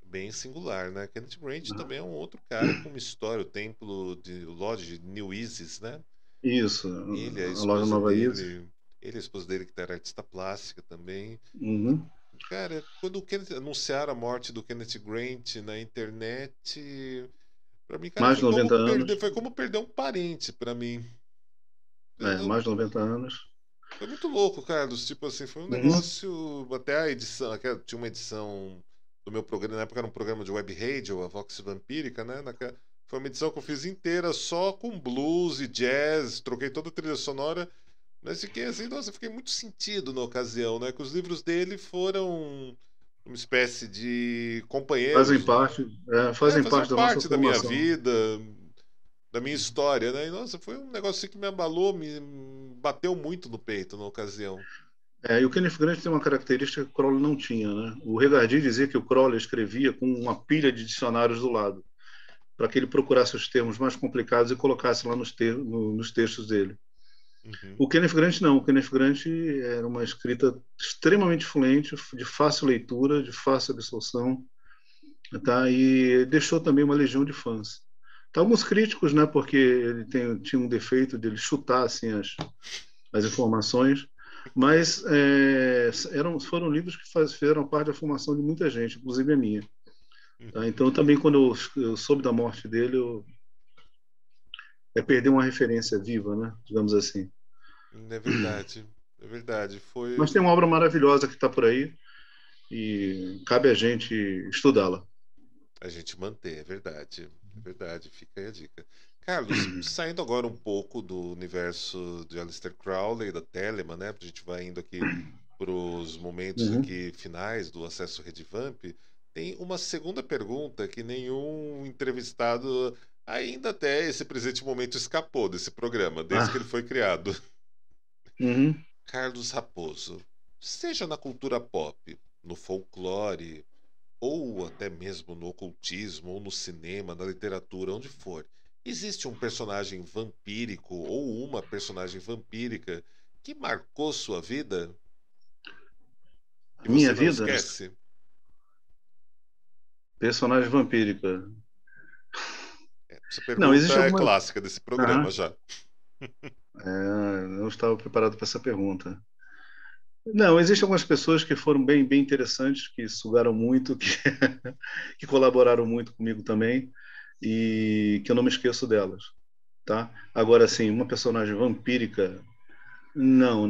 Bem singular, né? Kenneth Grant também é um outro cara com uma história, o templo de Lodge New Isis, né? Isso, Ele, a a loja esposa Nova Isa. dele, ele, a esposa dele que era artista plástica também. Uhum. Cara, quando o Kenneth, anunciaram a morte do Kenneth Grant na internet, pra mim, cara, Mais de 90 anos. foi como perder um parente pra mim. Mais de 90 anos. Foi muito louco, Carlos. Tipo assim, foi um Uhum. negócio. Até a edição. Tinha uma edição do meu programa, na época era um programa de web radio, a Vox Vampírica, né? Foi uma edição que eu fiz inteira só com blues e jazz, troquei toda a trilha sonora. Mas fiquei assim, nossa, fiquei muito sentido na ocasião, né? Que os livros dele foram uma espécie de Fazem companheiros, parte, fazem faziam parte da nossa parte da minha formação. vida, da minha história, né? E, nossa, foi um negócio assim que me abalou, me bateu muito no peito na ocasião. E o Kenneth Grant tem uma característica que o Crowley não tinha, né? O Regardi dizia que o Crowley escrevia com uma pilha de dicionários do lado, para que ele procurasse os termos mais complicados e colocasse lá nos textos dele. Uhum. O Kenneth Grant não. O Kenneth Grant era uma escrita extremamente fluente, de fácil leitura, de fácil absorção, tá? E deixou também uma legião de fãs. Tá, alguns críticos, né? Porque ele tinha um defeito de ele chutar assim as informações, mas foram livros que fizeram parte da formação de muita gente, inclusive a minha. Tá? Uhum. Então, também, quando eu soube da morte dele, perdi uma referência viva, né? Digamos assim. É verdade. É verdade. Mas tem uma obra maravilhosa que está por aí e cabe a gente estudá-la. A gente manter, é verdade. É verdade, fica aí a dica. Carlos, saindo agora um pouco do universo de Aleister Crowley, da Telemann, né? A gente vai indo aqui para os momentos Uhum. aqui finais do Acesso Redivamp. Tem uma segunda pergunta que nenhum entrevistado ainda até esse presente momento escapou desse programa, desde que ele Ah, foi criado. uhum. Carlos Raposo, seja na cultura pop, no folclore, ou até mesmo no ocultismo, ou no cinema, na literatura, onde for, existe um personagem vampírico ou uma personagem vampírica que marcou sua vida e Minha você não vida, esquece? personagem vampírica. Essa Não, pergunta existe é alguma. clássica desse programa Aham. já. Não estava preparado para essa pergunta. Não, existem algumas pessoas que foram bem interessantes, que sugaram muito, que, que colaboraram muito comigo também, e que eu não me esqueço delas, tá? Agora, assim, uma personagem vampírica, não.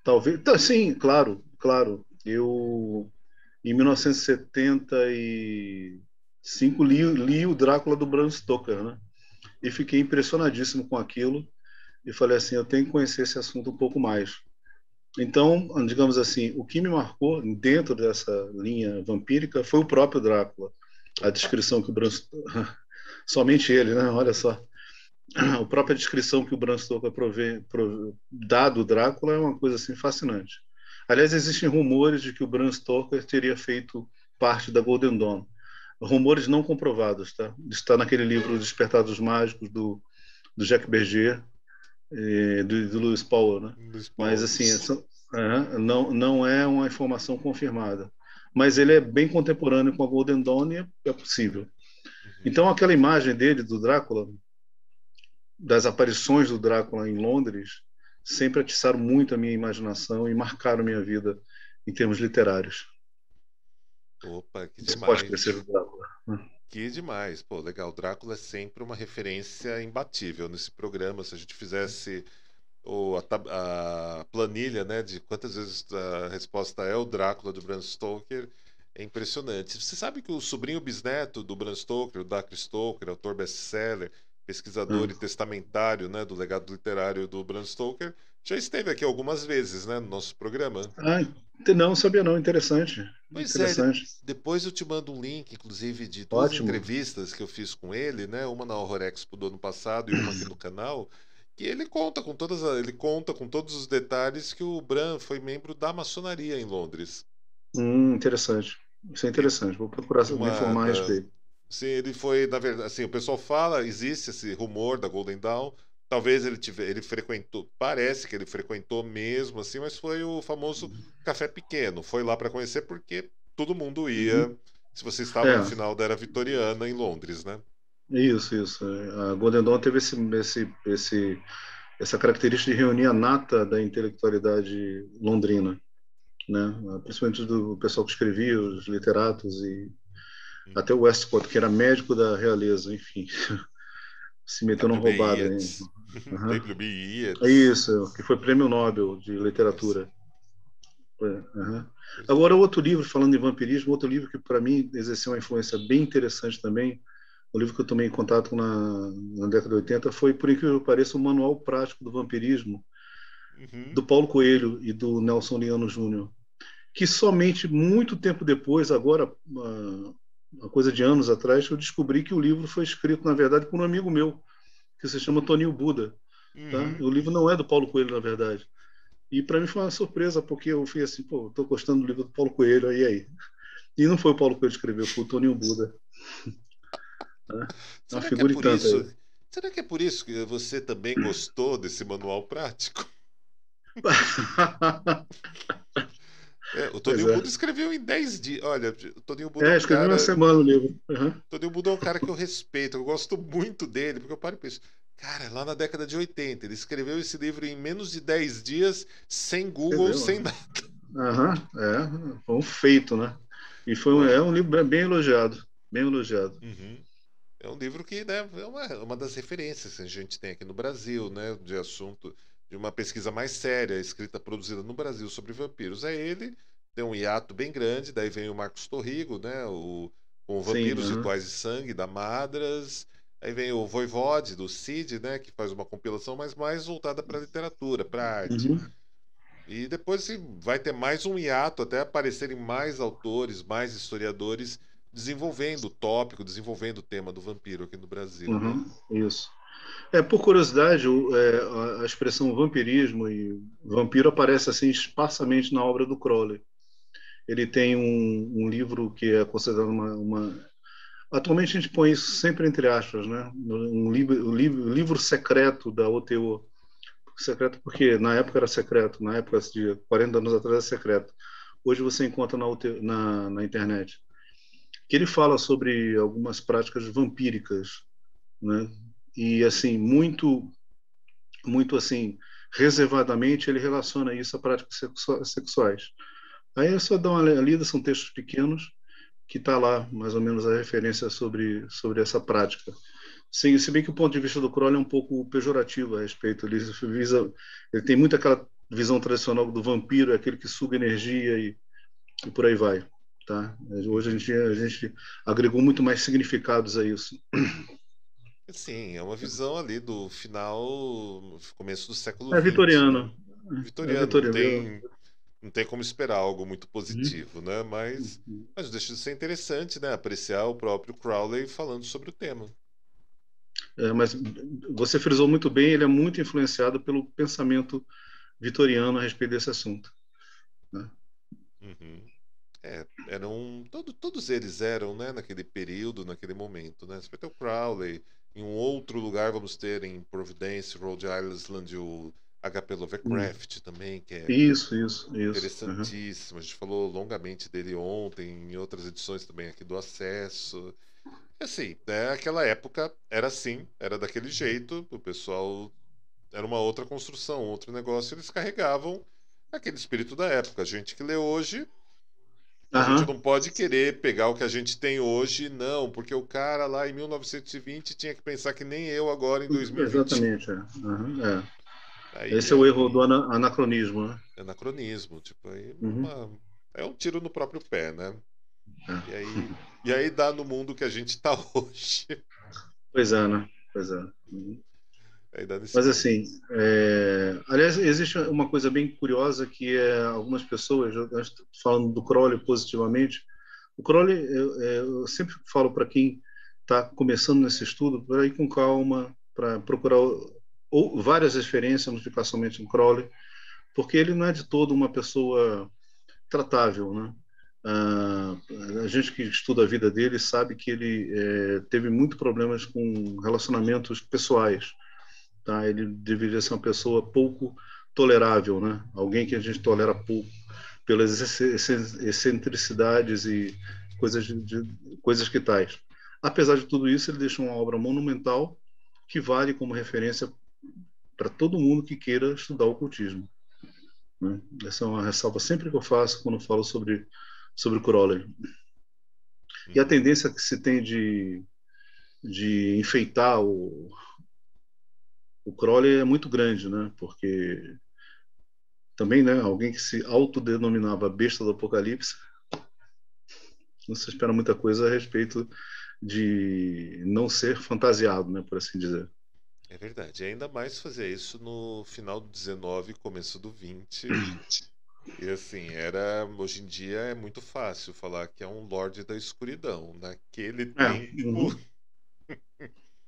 Talvez, sim, claro, claro. Eu, em 1975, li o Drácula do Bram Stoker, né? E fiquei impressionadíssimo com aquilo, e falei assim, eu tenho que conhecer esse assunto um pouco mais. Então, digamos assim, o que me marcou dentro dessa linha vampírica foi o próprio Drácula. A Opa. descrição que o Bram somente ele, né? Olha só. A própria descrição que o Bram Stoker dá do Drácula é uma coisa assim fascinante. Aliás, existem rumores de que o Bram Stoker teria feito parte da Golden Dawn. Rumores não comprovados, tá? Está naquele livro Despertados Mágicos do Jack Berger, do Lewis Powell, né? Luiz Mas Paulo. assim, não é uma informação confirmada. Mas ele é bem contemporâneo com a Golden Dawn e é possível. Uhum. Então aquela imagem dele do Drácula, das aparições do Drácula em Londres, sempre atiçaram muito a minha imaginação e marcaram minha vida em termos literários. Opa, que Você pode crescer demais. o Drácula. Que demais. Pô, legal. Drácula é sempre uma referência imbatível nesse programa. Se a gente fizesse a planilha, né, de quantas vezes a resposta é o Drácula do Bram Stoker é impressionante. Você sabe que o sobrinho bisneto do Bram Stoker, o Dacre Stoker, autor best-seller, pesquisador e Ah, testamentário, né, do legado literário do Bram Stoker, já esteve aqui algumas vezes, né, no nosso programa. ah, não sabia não. Interessante. Pois é, Interessante. depois eu te mando um link, inclusive, de duas Ótimo. entrevistas que eu fiz com ele, né? Uma na Horror Expo do ano passado e uma aqui no canal, que ele conta com ele conta com todos os detalhes que o Bram foi membro da maçonaria em Londres. Interessante. Isso é E interessante. Vou procurar me uma informar a da, respeito. sim, ele foi, na verdade, assim, o pessoal fala, existe esse rumor da Golden Dawn. Talvez ele frequentou, parece que ele frequentou mesmo, assim, mas foi o famoso café pequeno. Foi lá para conhecer porque todo mundo ia, Uhum. se você estava no É, final da era vitoriana em Londres, né? isso, isso. A Golden Dawn teve essa característica de reunir a nata da intelectualidade londrina, né? Principalmente do pessoal que escrevia, os literatos e até o Uhum. Westcott, que era médico da realeza, enfim, se meteu numa W.B. roubada. Hein? Yeats. Uhum. W.B. É Yeats. isso, que foi prêmio Nobel de Isso. literatura. Uhum. Pois é. Agora, outro livro, falando em vampirismo, outro livro que para mim exerceu uma influência bem interessante também, o livro que eu tomei em contato na década de 80 foi, por incrível que pareça, o Manual Prático do Vampirismo, Uhum. do Paulo Coelho e do Nelson Liano Júnior, que somente muito tempo depois, agora, uma coisa de anos atrás, eu descobri que o livro foi escrito, na verdade, por um amigo meu, que se chama Toninho Buda. Tá? Uhum. O livro não é do Paulo Coelho, na verdade. E para mim foi uma surpresa, porque eu fui assim, pô, estou gostando do livro do Paulo Coelho, aí. E não foi o Paulo Coelho que escreveu, foi o Toninho Buda. Tá? É uma Será que é figura e por tanto isso? aí. Será que é por isso que você também gostou desse manual prático? É, o Pois Toninho é. Buda escreveu em 10 dias. Olha, o Toninho Buda é É, um escrevi uma cara. semana o livro. Uhum. O Toninho Buda é um cara que eu respeito, eu gosto muito dele, porque eu paro e penso, cara, lá na década de 80, ele escreveu esse livro em menos de 10 dias, sem Google, Escreveu. sem nada. Uhum. É, foi um feito, né? E é Pô, um livro bem elogiado. Bem elogiado. uhum. É um livro que, né, uma das referências que a gente tem aqui no Brasil, né, de assunto, de uma pesquisa mais séria, escrita, produzida no Brasil sobre vampiros. É ele, tem um hiato bem grande, daí vem o Marcos Torrigo, né, com Sim, Vampiros, uhum. Rituais de Sangue, da Madras. Aí vem o Voivode, do Cid, né, que faz uma compilação, mas mais voltada para a literatura, para a arte. Uhum. E depois assim, vai ter mais um hiato até aparecerem mais autores, mais historiadores desenvolvendo o tópico, desenvolvendo o tema do vampiro aqui no Brasil, né? Uhum. Isso. Por curiosidade, a expressão vampirismo e vampiro aparece assim esparsamente na obra do Crowley. Ele tem um livro que é considerado Atualmente a gente põe isso sempre entre aspas, né? O livro secreto da OTO. Secreto porque na época era secreto, na época de 40 anos atrás era secreto. Hoje você encontra na internet. Que ele fala sobre algumas práticas vampíricas, né? E assim, muito assim, reservadamente ele relaciona isso a práticas sexuais. Aí é só dar uma lida, são textos pequenos, que está lá mais ou menos a referência sobre essa prática. Sim, se bem que o ponto de vista do Crowley é um pouco pejorativo a respeito. Ele tem muito aquela visão tradicional do vampiro, é aquele que suga energia e por aí vai. Tá? Hoje Uhum. a gente agregou muito mais significados a isso. Sim, é uma visão ali do final, começo do século É XX, vitoriano. né? É Vitoriano, vitoriano. não tem como esperar algo muito Uhum. positivo, né? Mas deixa de ser interessante, né? Apreciar o próprio Crowley falando sobre o tema. Mas você frisou muito bem, ele é muito influenciado pelo pensamento vitoriano a respeito desse assunto. Né? Uhum. Todos eles eram, né, naquele período, naquele momento, né? Você vai ter o Crowley, em um outro lugar vamos ter em Providence, Rhode Island, o HP Hum. Lovecraft também, que é Isso. Uhum. interessantíssimo. A gente falou longamente dele ontem, em outras edições também aqui do Acesso. E, assim, né, aquela época era assim, era daquele jeito, o pessoal era uma outra construção, outro negócio, eles carregavam aquele espírito da época. A gente que lê hoje, a gente Aham. não pode querer pegar o que a gente tem hoje, não, porque o cara lá em 1920 tinha que pensar que nem eu agora em 2020. Exatamente. Aham, é. Aí Esse é o erro do anacronismo, né? é anacronismo, tipo, aí Uhum. é um tiro no próprio pé, né? É. E aí, e aí dá no mundo que a gente tá hoje. Pois é, né? Pois é. Uhum. Aí dá nesse Mas mundo. assim, aliás, existe uma coisa bem curiosa que é algumas pessoas, falando do Crowley positivamente, o Crowley, eu sempre falo para quem está começando nesse estudo, para ir com calma, para procurar várias referências, não ficar somente no Crowley, porque ele não é de todo uma pessoa tratável, né? Ah, a gente que estuda a vida dele sabe que ele teve muitos problemas com relacionamentos pessoais, tá? Ele deveria ser uma pessoa pouco tolerável, né? Alguém que a gente tolera pouco pelas excentricidades e coisas que tais. Apesar de tudo isso, ele deixou uma obra monumental que vale como referência para todo mundo que queira estudar o ocultismo, né? Essa é uma ressalva sempre que eu faço quando eu falo sobre Crowley. E a Uhum. tendência que se tem de enfeitar o Crowley é muito grande, né? Porque também, né, alguém que se autodenominava besta do Apocalipse, não se espera muita coisa a respeito de não ser fantasiado, né, por assim dizer. É verdade. E ainda mais fazer isso no final do 19, começo do 20. E assim, hoje em dia é muito fácil falar que é um Lorde da Escuridão. Uhum,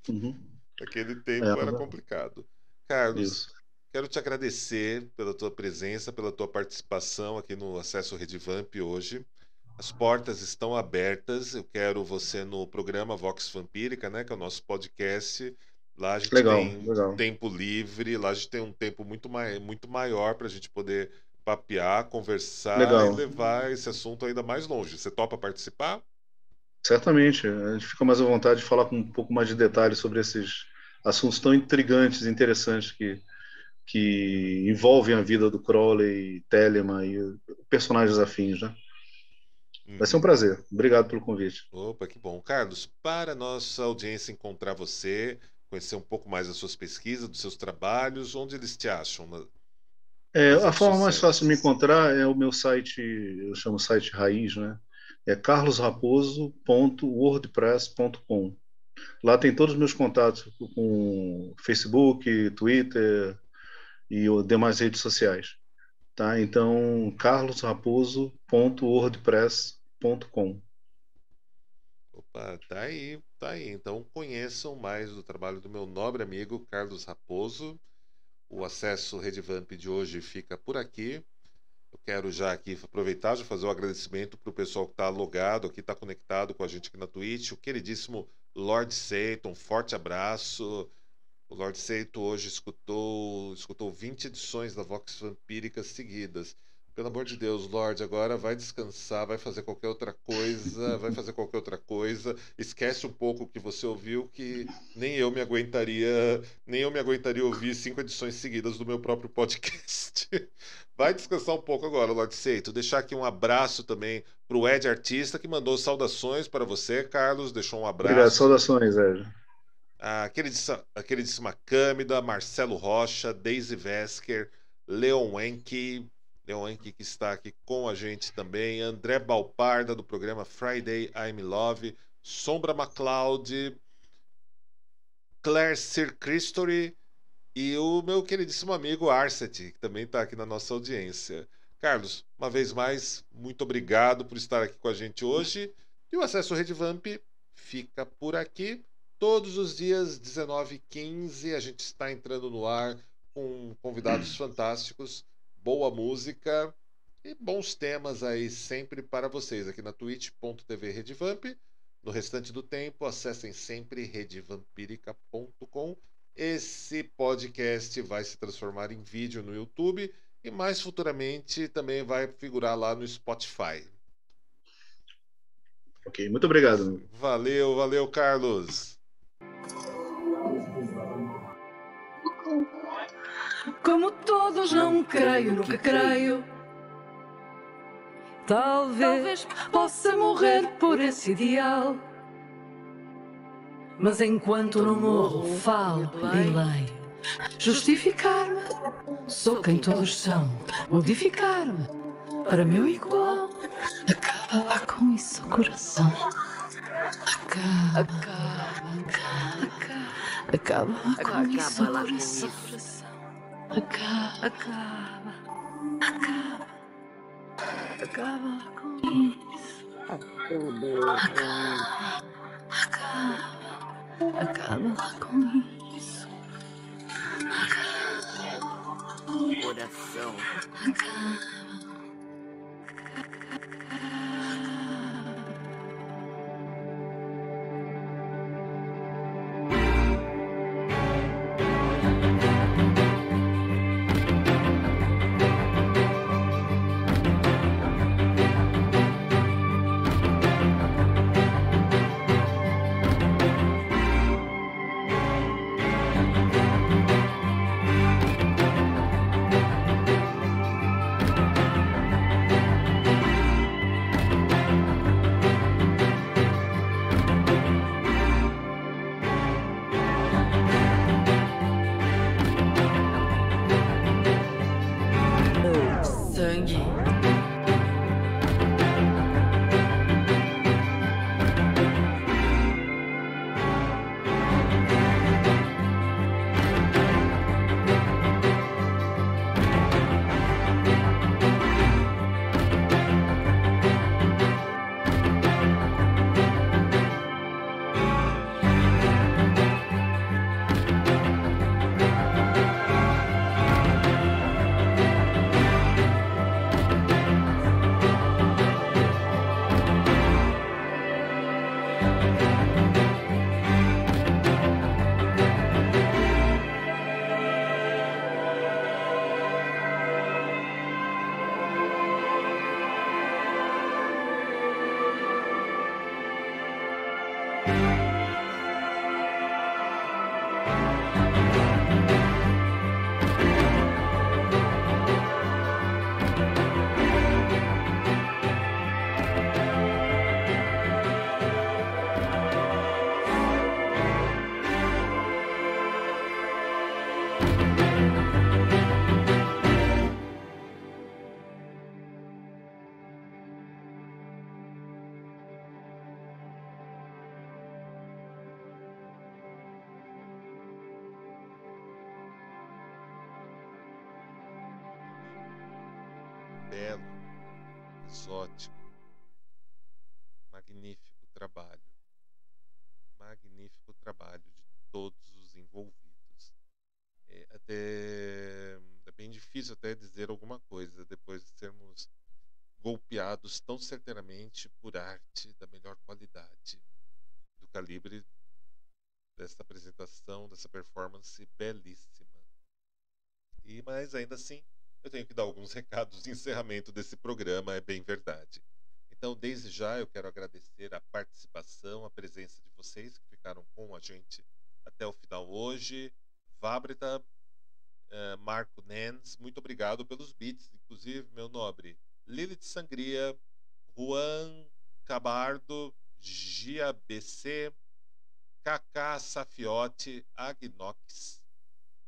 uhum, Naquele tempo era é, complicado. Carlos, isso. quero te agradecer pela tua presença, pela tua participação aqui no Acesso Redivamp hoje. As portas estão abertas. Eu quero você no programa Vox Vampírica, né, que é o nosso podcast. Lá a gente Legal, tem legal, tempo livre, lá a gente tem um tempo muito maior para a gente poder papear, conversar e legal. levar esse assunto ainda mais longe. Você topa participar? Certamente, a gente fica mais à vontade de falar com um pouco mais de detalhes sobre esses assuntos tão intrigantes e interessantes que envolvem a vida do Crowley, Telemann e personagens afins, né? Vai ser um Uhum. prazer. Obrigado pelo convite. Opa, que bom. Carlos, para a nossa audiência encontrar você, conhecer um pouco mais das suas pesquisas, dos seus trabalhos, onde eles te acham nas A redes forma mais fácil de me sociais? encontrar é o meu site, eu chamo site raiz, né? É carlosraposo.wordpress.com. Lá tem todos os meus contatos com Facebook, Twitter e demais redes sociais, tá? Então, carlosraposo.wordpress.com. Opa, tá aí, tá aí. Então conheçam mais do trabalho do meu nobre amigo Carlos Raposo. O acesso Redivamp de hoje fica por aqui. Eu quero já aqui aproveitar e fazer um agradecimento para o pessoal que está logado aqui, está conectado com a gente aqui na Twitch. O queridíssimo Lord Seito, um forte abraço. O Lord Seito hoje escutou 20 edições da Vox Vampírica seguidas. Pelo amor de Deus, Lorde, agora vai descansar, vai fazer qualquer outra coisa, vai fazer qualquer outra coisa. Esquece um pouco o que você ouviu, que nem eu me aguentaria ouvir 5 edições seguidas do meu próprio podcast. Vai descansar um pouco agora, Lorde Seito. Deixar aqui um abraço também para o Ed Artista, que mandou saudações para você, Carlos. Deixou um Obrigado, abraço. saudações, Ed. A queridíssima Câmida, Marcelo Rocha, Daisy Vesker, Leon Enke que está aqui com a gente também, André Balparda do programa Friday I'm Love, Sombra MacLeod, Claire Sir Christory e o meu queridíssimo amigo Arset, que também está aqui na nossa audiência. Carlos, uma vez mais, muito obrigado por estar aqui com a gente hoje. E o Acesso Redivamp fica por aqui. Todos os dias, 19h15, a gente está entrando no ar com convidados fantásticos, boa música e bons temas aí sempre para vocês aqui na twitch.tv Redivamp. No restante do tempo, acessem sempre redevampirica.com. Esse podcast vai se transformar em vídeo no YouTube e mais futuramente também vai figurar lá no Spotify. Ok, muito obrigado, amigo. Valeu, valeu, Carlos. Como todos, não creio no que creio. Talvez possa morrer por esse ideal. Mas enquanto não morro, falo e leio justificar-me. Sou quem todos são, modificar-me para meu igual. Acaba lá com isso, coração. Acaba lá com isso, coração. Acaba lá com isso. Acaba lá com isso. Coração. Sangue. Belo, exótico, magnífico trabalho. Magnífico trabalho de todos os envolvidos. É bem difícil até dizer alguma coisa depois de sermos golpeados tão certeiramente por arte da melhor qualidade, do calibre dessa apresentação, dessa performance belíssima. Mas ainda assim, eu tenho que dar alguns recados de encerramento desse programa, é bem verdade. Então, desde já, eu quero agradecer a participação, a presença de vocês que ficaram com a gente até o final hoje. Vabrita, Marco Nens, muito obrigado pelos beats, inclusive, meu nobre. Lilith Sangria, Juan Cabardo, Gia BC, Kaká Safiotti, Agnox,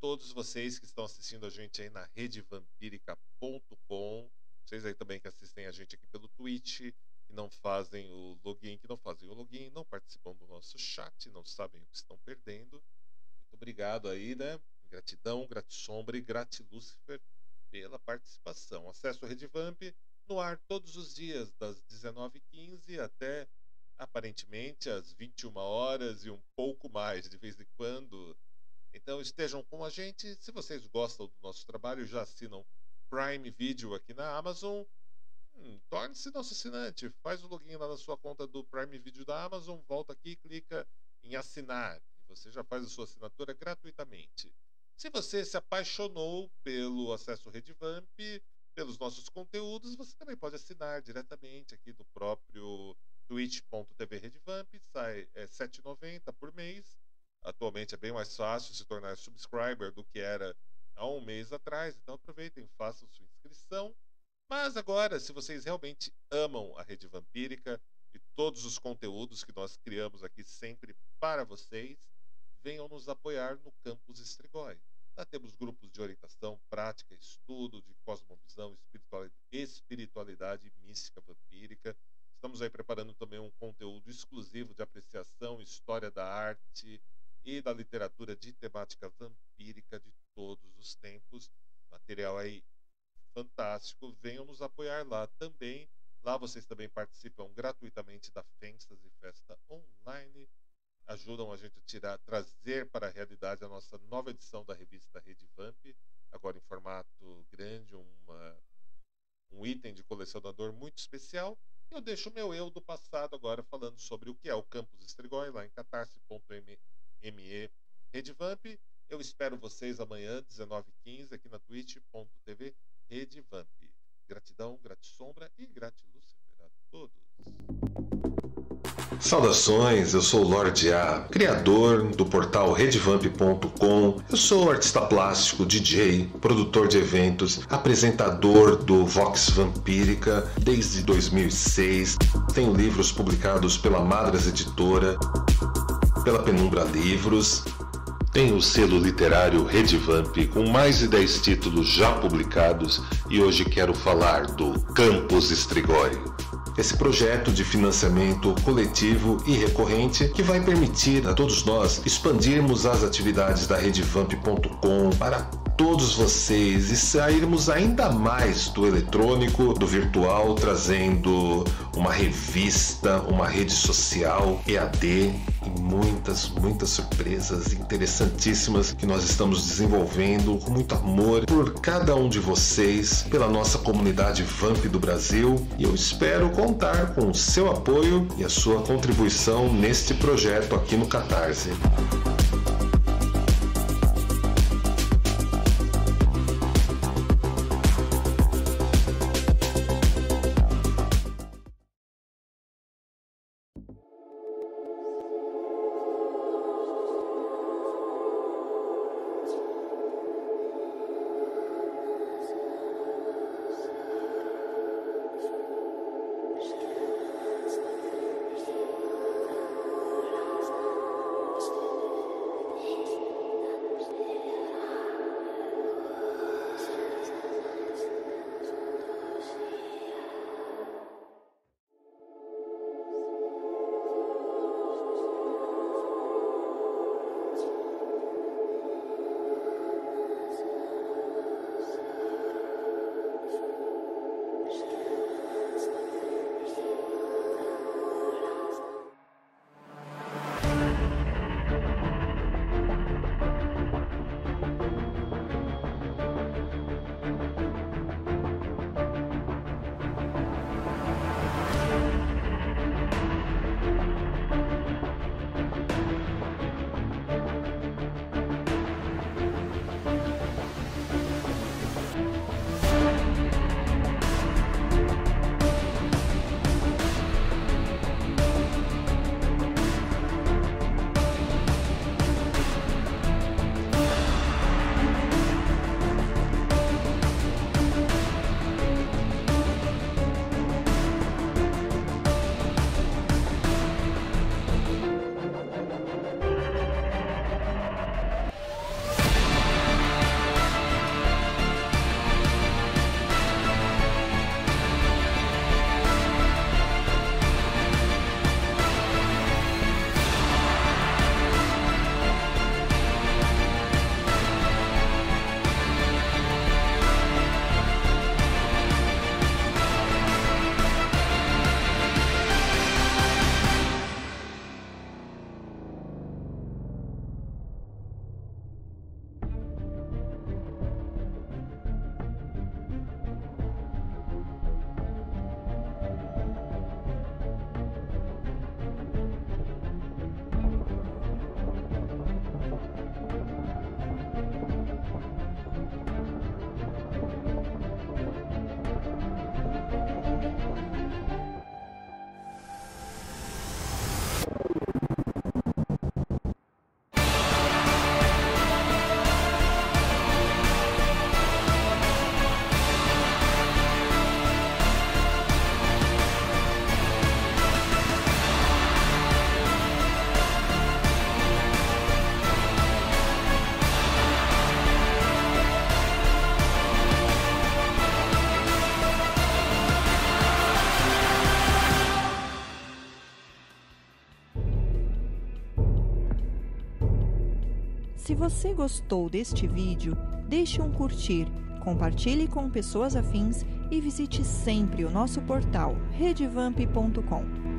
todos vocês que estão assistindo a gente aí na redevampirica.com, vocês aí também que assistem a gente aqui pelo Twitch, que não fazem o login, não participam do nosso chat, não sabem o que estão perdendo. Muito obrigado aí, né? Gratidão, gratisombre, gratilúcifer pela participação. Acesso ao Redevamp no ar todos os dias, das 19h15 até aparentemente às 21 horas e um pouco mais, de vez em quando. Então estejam com a gente. Se vocês gostam do nosso trabalho, já assinam Prime Video aqui na Amazon, torne-se nosso assinante. Faz o login lá na sua conta do Prime Video da Amazon, volta aqui e clica em assinar. E você já faz a sua assinatura gratuitamente. Se você se apaixonou pelo Acesso Redevamp, pelos nossos conteúdos, você também pode assinar diretamente aqui do próprio twitch.tv Redevamp. Sai R$ 7,90 por mês. Atualmente é bem mais fácil se tornar subscriber do que era há um mês atrás. Então aproveitem, façam sua inscrição. Mas agora, se vocês realmente amam a Rede Vampírica e todos os conteúdos que nós criamos aqui sempre para vocês, venham nos apoiar no Campus Strigoi. Lá temos grupos de orientação, prática, estudo de cosmovisão, espiritualidade mística, vampírica. Estamos aí preparando também um conteúdo exclusivo de apreciação, história da arte e da literatura de temática vampírica de todos os tempos. Material aí fantástico. Venham nos apoiar lá também. Lá vocês também participam gratuitamente da Fensas e Festa Online. Ajudam a gente a trazer para a realidade a nossa nova edição da revista Rede Vamp, agora em formato grande, um item de colecionador muito especial. Eu deixo o meu eu do passado agora falando sobre o que é o Campus Strigoi, lá em catarse.me Rede Vamp. Eu espero vocês amanhã, 19h15, aqui na twitch.tv Rede Vamp. Gratidão, gratsombra e gratilúcifer a todos. Saudações, eu sou o Lorde A, criador do portal redevamp.com. Eu sou artista plástico, DJ, produtor de eventos, apresentador do Vox Vampírica desde 2006. Tenho livros publicados pela Madras Editora, pela Penumbra Livros. Tenho o selo literário Redevamp com mais de 10 títulos já publicados e hoje quero falar do Campus Strigoi. Esse projeto de financiamento coletivo e recorrente que vai permitir a todos nós expandirmos as atividades da redevamp.com para todos vocês e sairmos ainda mais do eletrônico, do virtual, trazendo uma revista, uma rede social, EAD e muitas surpresas interessantíssimas que nós estamos desenvolvendo com muito amor por cada um de vocês, pela nossa comunidade Vamp do Brasil, e eu espero contar com o seu apoio e a sua contribuição neste projeto aqui no Catarse. Se você gostou deste vídeo, deixe um curtir, compartilhe com pessoas afins e visite sempre o nosso portal redevamp.com.